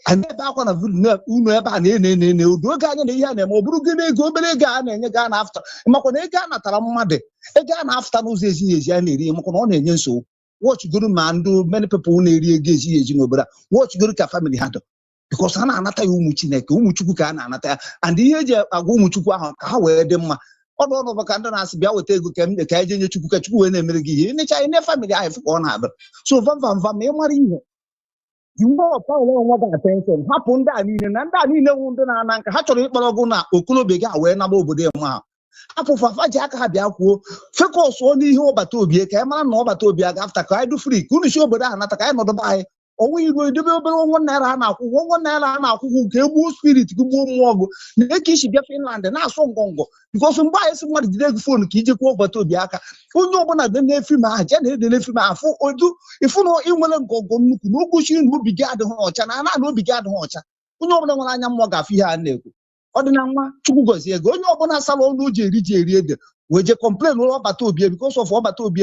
anyị ebe akwa na unu ebe a na-ene odu oge anya na ihe a na-eme ọ bụrụ gị na ego obere ego a na-enye gị a na-afta makwa na ego a natara mmadụ ego a na-afta n'ụzọ ezighi ezi a na-eri makwa na ọ na-enye nsogbu watchgoro ma ndụ many people na-eri ego ezighi ezi n'obodo a watchgoro ka family ha dọ because ha na-anata ya ụmụ Chineke ụmụ Chukwu ka a na-anata ya and ihe eji agwa ụmụ Chukwu ahụ ka ha wee dị mma ọnụ ka ndị na-asị bịa weta ego ka eje nye Chukwu ka Chukwu wee na-emere gị ihe ịnecha ine family ahụ fụ ka ọ na-abịa so vam ma ị mara ihe iwe ọpa nwa gị attention hapụ ndị a niile na ndị a niile wụ ndị na-ana nka ha chọrọ ịkpọrọ gụ na okolobịa gị a wee naba obodo ya ma hapụ fafa ji aka ha bịa kwuo fekọs ọ n'ihe ọbata obi ka anyị mara na ọbata obi a ga-afta ka anyị du fri ka unu si obodo ahụ nata ka anyị nọdụba anyị onwe iru edobe obere ụgwọ naira a na-akwụgwọ ụgwọ naira a na-akwụgwọ ka egbuo spirit gị gbuo mmụọ gụ na eke isi bịa Finland na-asụ ngọngọ bikos mgbe anyị si mmadụ jide gị fon ka ije kwuo ọbata obi aka onye ọbụla dị na-efim ahụ je na-ede na-efim afụ odu ịfụ na ịnwere ngọngọ nnukwu na ogochiri na obi gị adịghị ọcha na ana obi gị adịghị ọcha onye ọbụla nwere anya mmụọ ga-afụ ihe a na-ekwu ọdịnanwa Chukwu gọzie ego onye ọbụla asala ọnụ o ji eri ede wee je kọmplen ụlọ ọbata obi bikos of ọbata obi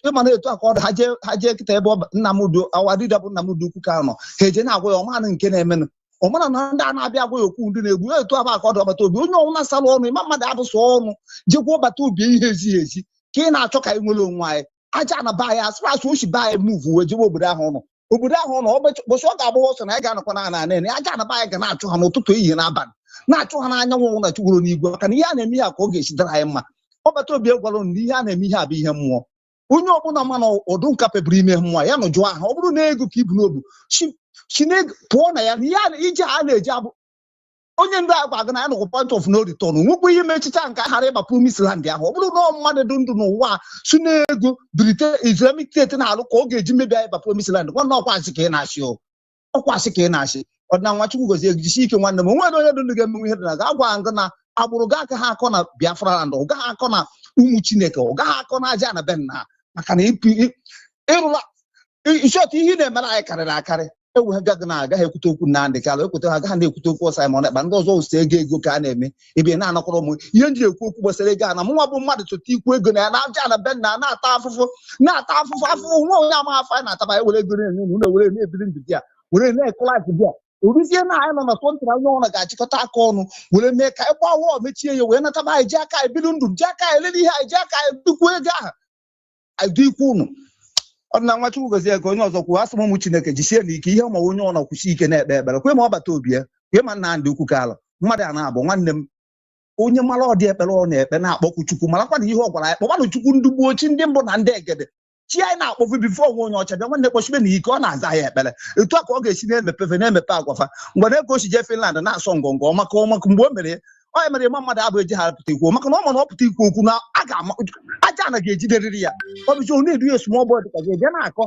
ịmana etu aka ọdụ ha jee kịta ebe Nnamdị awadida bụ Nnamdị ukwu ka nọ ha eje na-agwa ya ọmanụ nke na-emenụ ọmana na ndị a na-abịa agwa ya okwu ndị na-egbu etu aba aka ọdụ ọbata obi onye ọbụla asala ọnụ ịma mmadụ abụsọ ọnụ jekwa ọbata obi ihe ezighi ezi ka ị na-achọ ka anyị nwere onwe anyị aja na ba anyị asịrasị ochi ba anyị muvu wee jebe obodo ahụ ụnụ ụbọchị ọ ga-agba ọsọ na anyị ga-anọkwa na ana aja na ba anyị ga na-achụ ha n'ụtụtụ ehihie n'abalị na-achụ ha n'anyanwụ na chụgworo n'igwe maka na ihe a na-eme ya ka ọ ga-esi dara anyị mma ọbata obi gwara na ihe a na-eme ihe abụ ihe mmụọ onye ọbụla ma na ọdụ nka pebụrụ ime mmụọ ya nọjụọ aha ọ bụrụ na ego ka ibu n'obu chineke pụọ na ya na ihe ije a na-eji abụ onye ndị agwa aga na ya nọkwa point of no return nwekwa ihe mechicha nke ghara ịba promised land ahụ ọ bụrụ na mmadụ dị ndụ n'ụwa si n'ego birite Islamic State na-alụ ka ọ ga-eji mebi anyị ba promised land nwanne ọkwasị ka ị na-achị ọkwasị ka ị na-achị ọdịnanwa Chukwu gozie ejisi ike nwanne m onwere onye dị ndụ ga-emenwe ihe dị na ga-agwa ngụ na agbụrụ ga aka ha akọ na Biafra land ọ gaghị akọ na ụmụ Chineke ọ gaghị akọ na aja na be nna maka na ịrụla ịchọta ihe na-emere anyị karịrị akarị ewegagị na agaghị ekwute okwu na ndị kala ekwute ha agaghị na-ekwute okwu Simon Ekpa ndị ọzọ ose ego ka a na-eme ebe na-anọkọrọ m ihe ndị ekwu okwu gbasara ego a na mụnwa bụ mmadụ chọta ikwu ego na ya na aja na be nna na-ata afụfụ nwa onye ama afọ anyị na-ataba anyị were ego na-enye unu were na-ebiri ndụ di ya were na-ekụlaji di ya oruzie na anyị nọ na kọntra onye ọbụla ga-achịkọta aka ọnụ were mee ka anyị gbawa mechie ya wee nataba anyị ji aka anyị biri ndụ ji aka anyị lele ihe anyị ji aka anyị dukwu ego ahụ anyị du ikwu unu ọdịnanwa Chukwu gozie ego onye ọzọ kwuo asị m ụmụ Chineke jisie na ike ihe ma onye ọ na-akwụsi ike na-ekpe ekpere kwe ma ọ bata obi ya kwe ma nna ndị ukwu ka ala mmadụ a na-abụ nwanne m onye mara ọdị ekpere ọ na-ekpe na-akpọkwu Chukwu marakwa na ihe ọ gwara anyị kpọkwanụ Chukwu ndị gbuo chi ndị mbụ na ndị egede chi anyị na-akpọfu bifo onwe onye ọcha bịa nwanne kpọchibe na ike ọ na-aza ya ekpere etu a ka ọ ga-esi na-emepe agwafa mgbe na-ego ochi jee Finland na-asọ ngọngọ ọmaka mgbe o mere onye mere ịma mmadụ abụ eji ha pụta ikwu maka na ọ ma na ọ pụta ikwu okwu na aja na ga-ejiderịrị ya ọ bụchi ọ na-edu ya small boy ka ga-eje na-akọ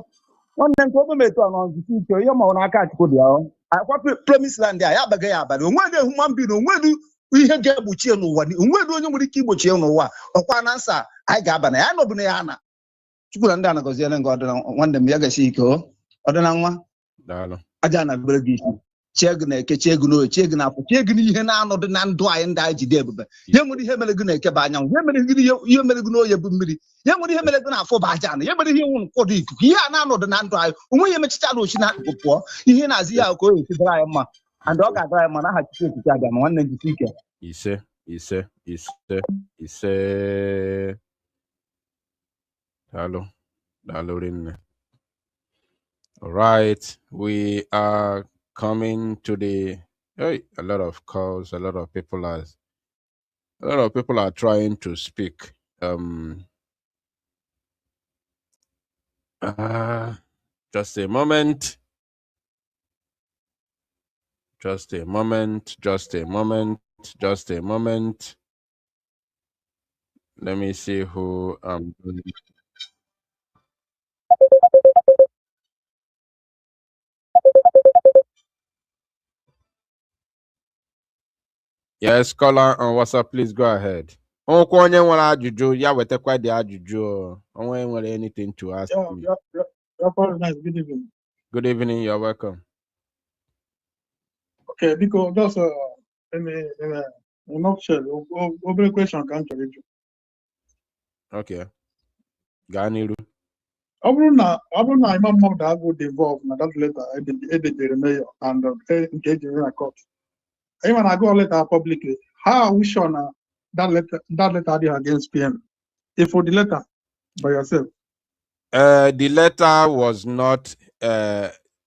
nwanne nke obe metu a na ọzụzụ ike ihe ma n'aka Chukwu dị ahụ akwa promised land a ya abaghị ya abalị onwedị ehuma mbi na onwedị ihe ga-egbochi ya n'ụwa onwedị onye nwere ike igbochi ya n'ụwa ọkwa na nsa anyị ga-aba na ya nọbụ na ya na Chukwu na ndị a na-agọziele nga ọdịna nwanne m ya gasi ike ọdịna nwa aja na bere gị isi chie gị na-eke chie gị n'oye chie gị n'afọ chie gị n'ihe na-anọdụ na ndụ anyị ndị anyị jide ebube ihe nwere ihe mere gị na-eke bụ anyanwụ ihe mere gị n'oye bụ mmiri ihe nwere ihe mere gị na-afọ bụ aja na ihe mere ihe nwụ nkwọdụ ikuku ihe a na-anọdụ na ndụ anyị onwe ihe mechichala ochi na akụkụ pụọ ihe na-azị ya ka o esi dara anyị mma and ọ ga-adara anyị mma na aha Chukwu okike abịa ma nwanne njisi ike ise daalụ All right, we are coming to the a lot of calls. A lot of people are trying to speak. Just a moment. Just a moment. Just a moment. Just a moment. Let me see who Yes, caller on WhatsApp, please go ahead. Onye nwere ajụjụ ya wetakwa dị ajụjụ. Onye nwere anything to ask me. Nice. Good evening. Good evening, you're welcome. Okay, because just in a nutshell, open question can answer it. Okay. Gaa n'iru. Ọ bụrụ na Imam Mahmood agụ devolve na that letter edejere mayor and nke ejiri na court. Anyị ma na-agụ letter publicly. How are we sure na that letter adịghị against PM? If for the letter by yourself. The letter was not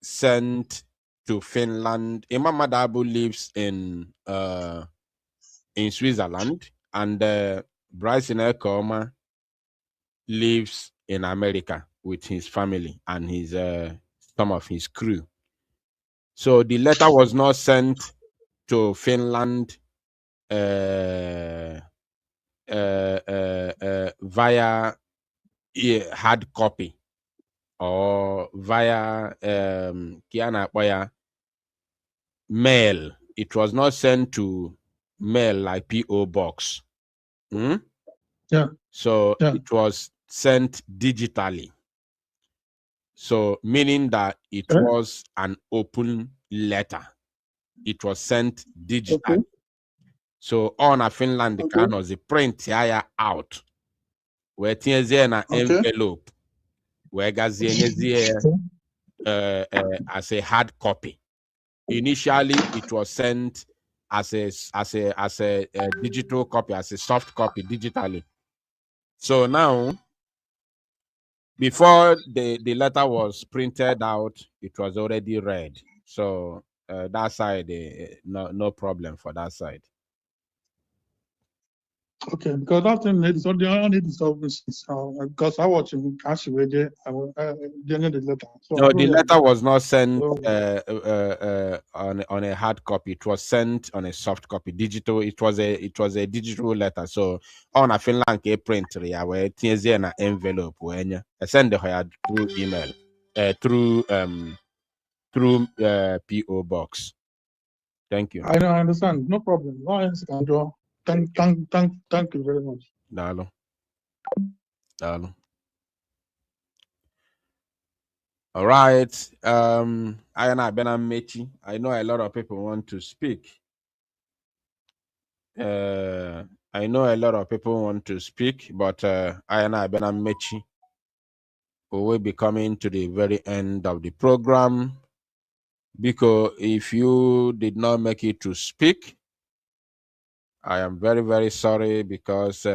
sent to Finland. Imam Madabu lives in Switzerland, and Bryson Ekoma lives in America with his family and his some of his crew. So the letter was not sent to Finland via hard copy or via mail. It was not sent to mail like PO box. Yeah. So it was sent digitally. So meaning that it was an open letter. It was sent digitally. Okay. So on a Finland can was a print here out. Where an envelope. Where as a hard copy. Initially, it was sent as a digital copy, as a soft copy digitally. So now, before the letter was printed out, it was already read. So that side, no problem for that side. Okay, because that thing is all the only disturbances. Because I watch him actually the letter. So no, the letter was not sent on a hard copy. It was sent on a soft copy, digital. It was a digital letter. So on a Finland print, where it's an envelope when you send the through email, through PO box. Thank you. I understand. No problem. Thank you very much. Dalo. All right. I know a lot of people want to speak. I know a lot of people want to speak, but Ayana Benam Mechi will be coming to the very end of the program. Because if you did not make it to speak, I am very, very sorry, because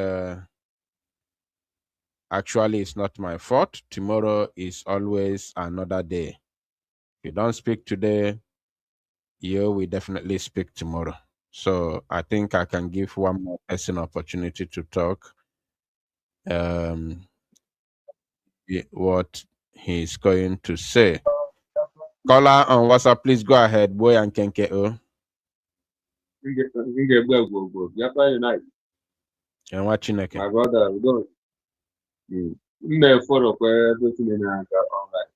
actually it's not my fault. Tomorrow is always another day. If you don't speak today, you will definitely speak tomorrow. So I think I can give one more person opportunity to talk. What he's going to say. Caller on WhatsApp, please go ahead. Boy and Kenkeo. And watching again. My brother, we don't. Follow everything in our online.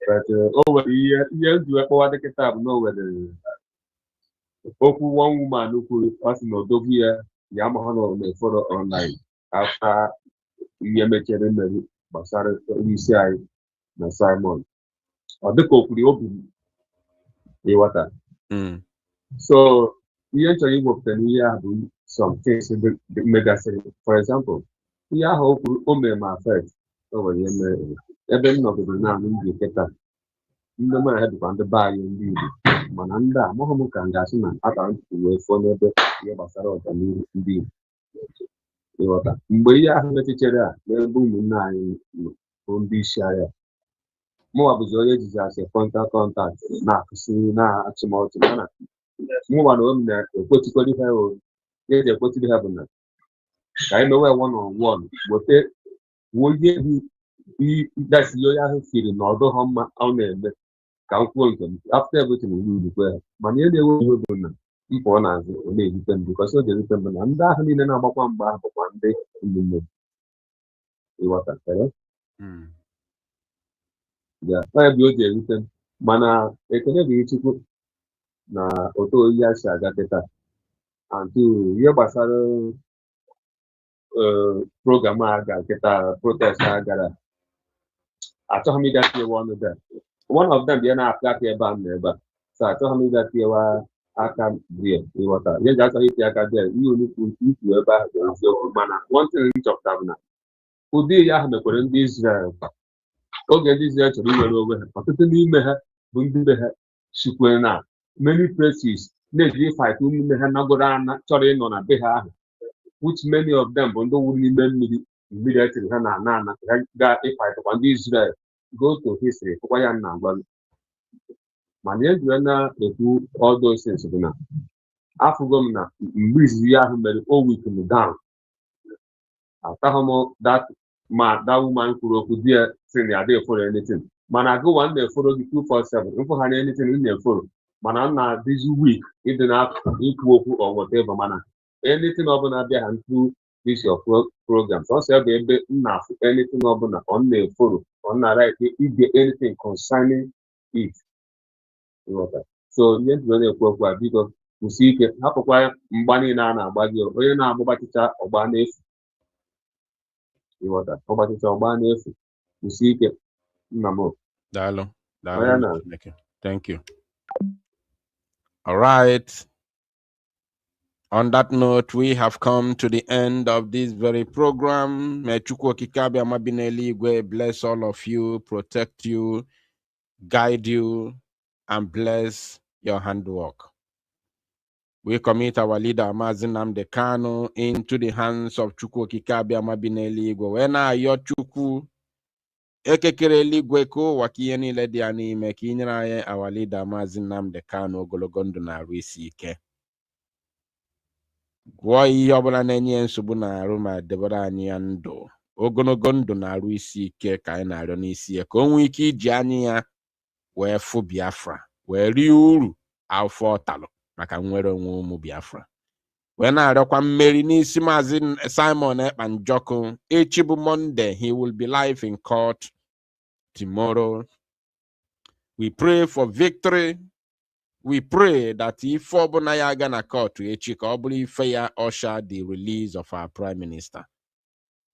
But over the years, you have what the kitab know whether Oku one woman who could pass no dog here, Yamaha may follow online after Yamacha Basara UCI na Simon. Or the cook will open the water. So we actually work the year some things in the mega city. For example, we are hope my first over the even of the Banana in the Keta. In the man had on the buy in the Mananda, Mohammed and Yasiman, at to wait for the Yabasaro and indeed. The water. We are the teacher, they're booming 9 from this area. More was already as a contact, not seeing now at some out. More one that what you call it, yeah, they put it happen. I know where one, but it would be that's your feeling, although how much on them. After everything we do, money they will do. People on us, they depend because of the return. And that I mean, about one bar for one day in the moon. You want that, yeah. I have your return. Mana, a can be to na auto yes, I got it. And to your basara program, I got protest, I got a. I told me that you wanted that. One of them, they're not got a band there, but so I told me that you were. I can be water. Yes, that's why I got there. You need to eat whoever your manner. One thing each of them. Ụdị ya ahụ mekwere ndị Izrel oge ndị Izrel chọrọ iwere onwe ha ọtụtụ n'ime ha bụ ndị be ha sikwere na many places na-eji fight n'ime ha nagoro ana chọrọ ịnọ na be ha ahụ which many of them bụ ndị wuru n'ime mmiri etiri ha na ana ha gaa ịfight kwa ndị Izrel go to history fụkwa ya nna agbalụ mana ejire na-ekwu all those things bụ na afụgo m na mgbe izizi ya ahụ mere o weak m down atahụ that woman kwuru okwu di ya si na ya dey follow anything mana agụwa m na-eforo gị 247 mfụ ha na anything m na-eforo mana m na-adịzi weak ịdị na ikwu okwu or whatever mana anything ọbụla bịa ha through this your program sọsọ ebe ebe m na-afụ anything ọbụla ọ na-eforo ọ na-right ide anything concerning it so ihe ntụrụ na-ekwu okwu a biko kwụsị ike hapụkwa mgba niile a na-agba gị onye na-agbagbachicha ọgba n'efu ọgbachicha ọgba n'efu kwụsị ike nna m Dalo. Thank you. All right. On that note, we have come to the end of this very program. May Chukwu Okike Abiama bi n'eluigwe bless all of you, protect you, guide you, and bless your handwork. We commit our leader, Mazi Nnamdi Kanu, into the hands of Chukwu Okike Abiama bi n'eluigwe. When ayo Chukwu ekekere eluigwe ka ụwa ka ihe niile dị ya n'ime ka inyere anyị our leader, Mazi Nnamdi Kanu, ogologo ndụ na arụ isi ike. Gwọọ ihe ọbụla na-enye nsogbu na-arụ ma debere anyị ya ndụ ogologo ndụ na-arụ isi ike ka anyị na-arịọ n'isi ya ka o nwee ike iji anyị ya wee fụ Biafra wee rie uru afọ ọtalụ maka nnwere onwe ụmụ Biafra wee na-arịọkwa mmeri n'isi Maazị Simon Ekpanjọkụ. Echi bụ Monday, he will be live in court tomorrow. We pray for victory. We pray that if ọbụna ya aga na court echi ka ọ bụrụ ife ya usher the release of our prime minister.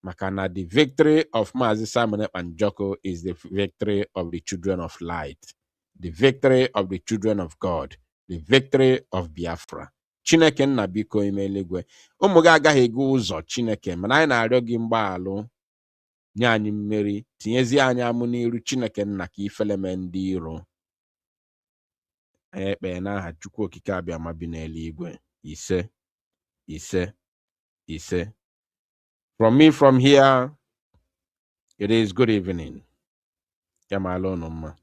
Maka na the victory of Maazị Simon Ekpanjọkụ is the victory of the children of light, the victory of the children of God, the victory of Biafra. Chineke nna biko ime eluigwe ụmụ gị agaghị ego ụzọ Chineke mana anyị na-arịọ gị mgbaalụ nye anyị mmeri tinyezie anyị amụ n'iru Chineke nna ka ifeleme ndị iro. Anyị ekpee n'aha Chukwu Okike Abiama bi n'eluigwe. Ise, ise, ise. From me from here, it is good evening. Ya ma alụ unu mma.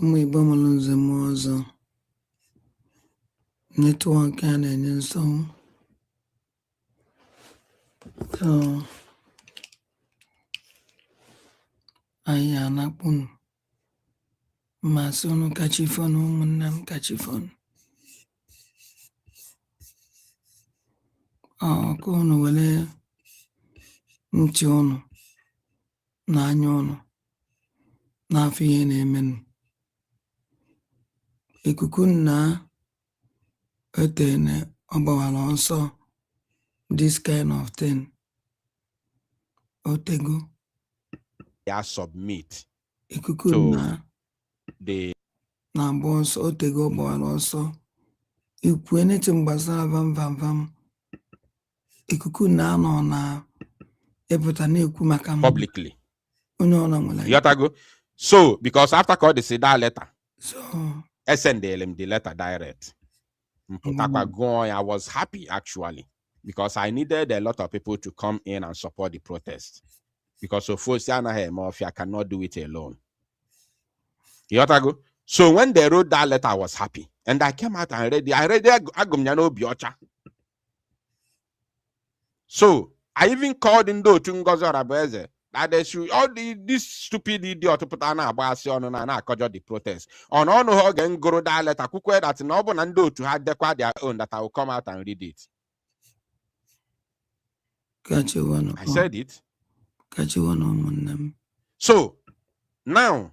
Igbo mụrụ nze m ọzọ. Netwọk a na-enye nsogbu. So anyị anakpunu masị unu kachifon, ụmụnne m kachifon. Ka unu were ntị unu na anya unu n'afọ ihe na-emenụ. Ikuku nna etene ọgbawara ọsọ this kind of thing. Otego. They submit Ikuku nna the na-agba ọsọ, otego ọgbawara ọsọ. Ikwu anything gbasara vam. Ikuku nna anọ na epụta na-ekwu maka publicly. Yotago. So, because after call they say that letter, so I send them the letter direct. I was happy actually because I needed a lot of people to come in and support the protest. Because of course, I cannot do it alone. Yotago. So when they wrote that letter, I was happy. And I came out and read it. So I even called in though to Ngozi Orabeze that they should all this stupid idiot to put on a the protest. On no again go that letter that no one and do to have their own that I will come out and read it. I said it. So now